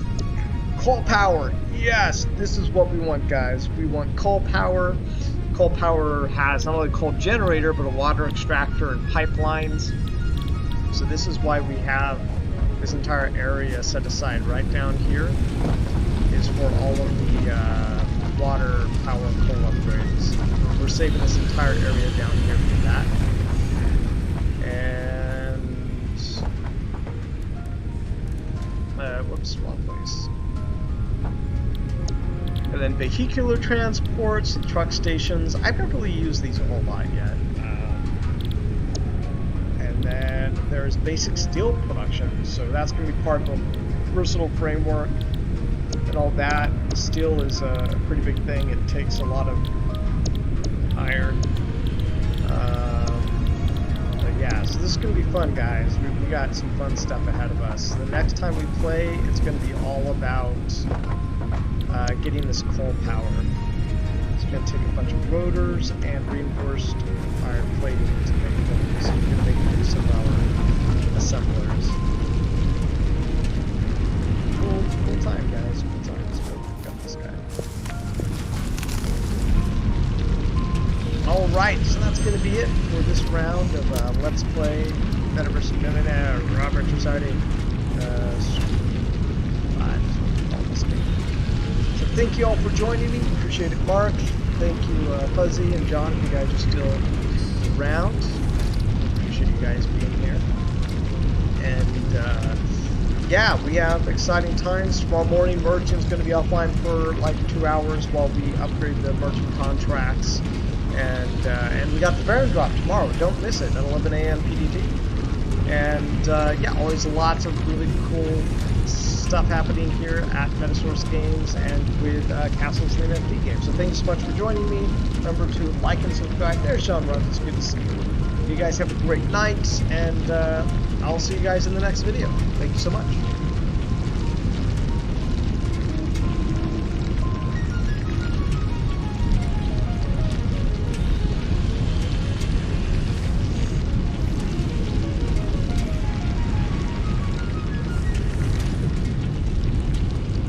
Coal power! Yes! This is what we want, guys. We want coal power. Coal power has not only a coal generator, but a water extractor and pipelines. So this is why we have this entire area set aside right down here, is for all of the water power coal upgrades. We're saving this entire area down here for that. And whoops, wrong place. And then vehicular transports, truck stations. I've never really used these a whole lot yet. And then there's basic steel production, so that's going to be part of a versatile framework and all that. Steel is a pretty big thing. It takes a lot of iron. But yeah, so this is going to be fun, guys. We got some fun stuff ahead of us. The next time we play, it's going to be all about getting this coal power. It's going to take a bunch of rotors and reinforced iron plating to make them, so we can make use of our assemblers. Cool time, guys. Cool time. Let's go pick up this guy. Alright, so that's going to be it for this round of Let's Play Metaverse Millionaire, Robert Trusardi. So thank you all for joining me. Appreciate it, Mark. Thank you, Fuzzy and John, if you guys are still around. Appreciate you guys being here. And yeah, we have exciting times. Tomorrow morning, Merchant's going to be offline for like 2 hours while we upgrade the merchant contracts. And we got the Baron drop tomorrow. Don't miss it at 11 a.m. PDT. And yeah, always lots of really cool stuff happening here at Metasource Games and with Castles the NFT games. So thank you so much for joining me. Remember to like and subscribe. There's Sean Rudd. It's good to see you. You guys have a great night, and I'll see you guys in the next video. Thank you so much.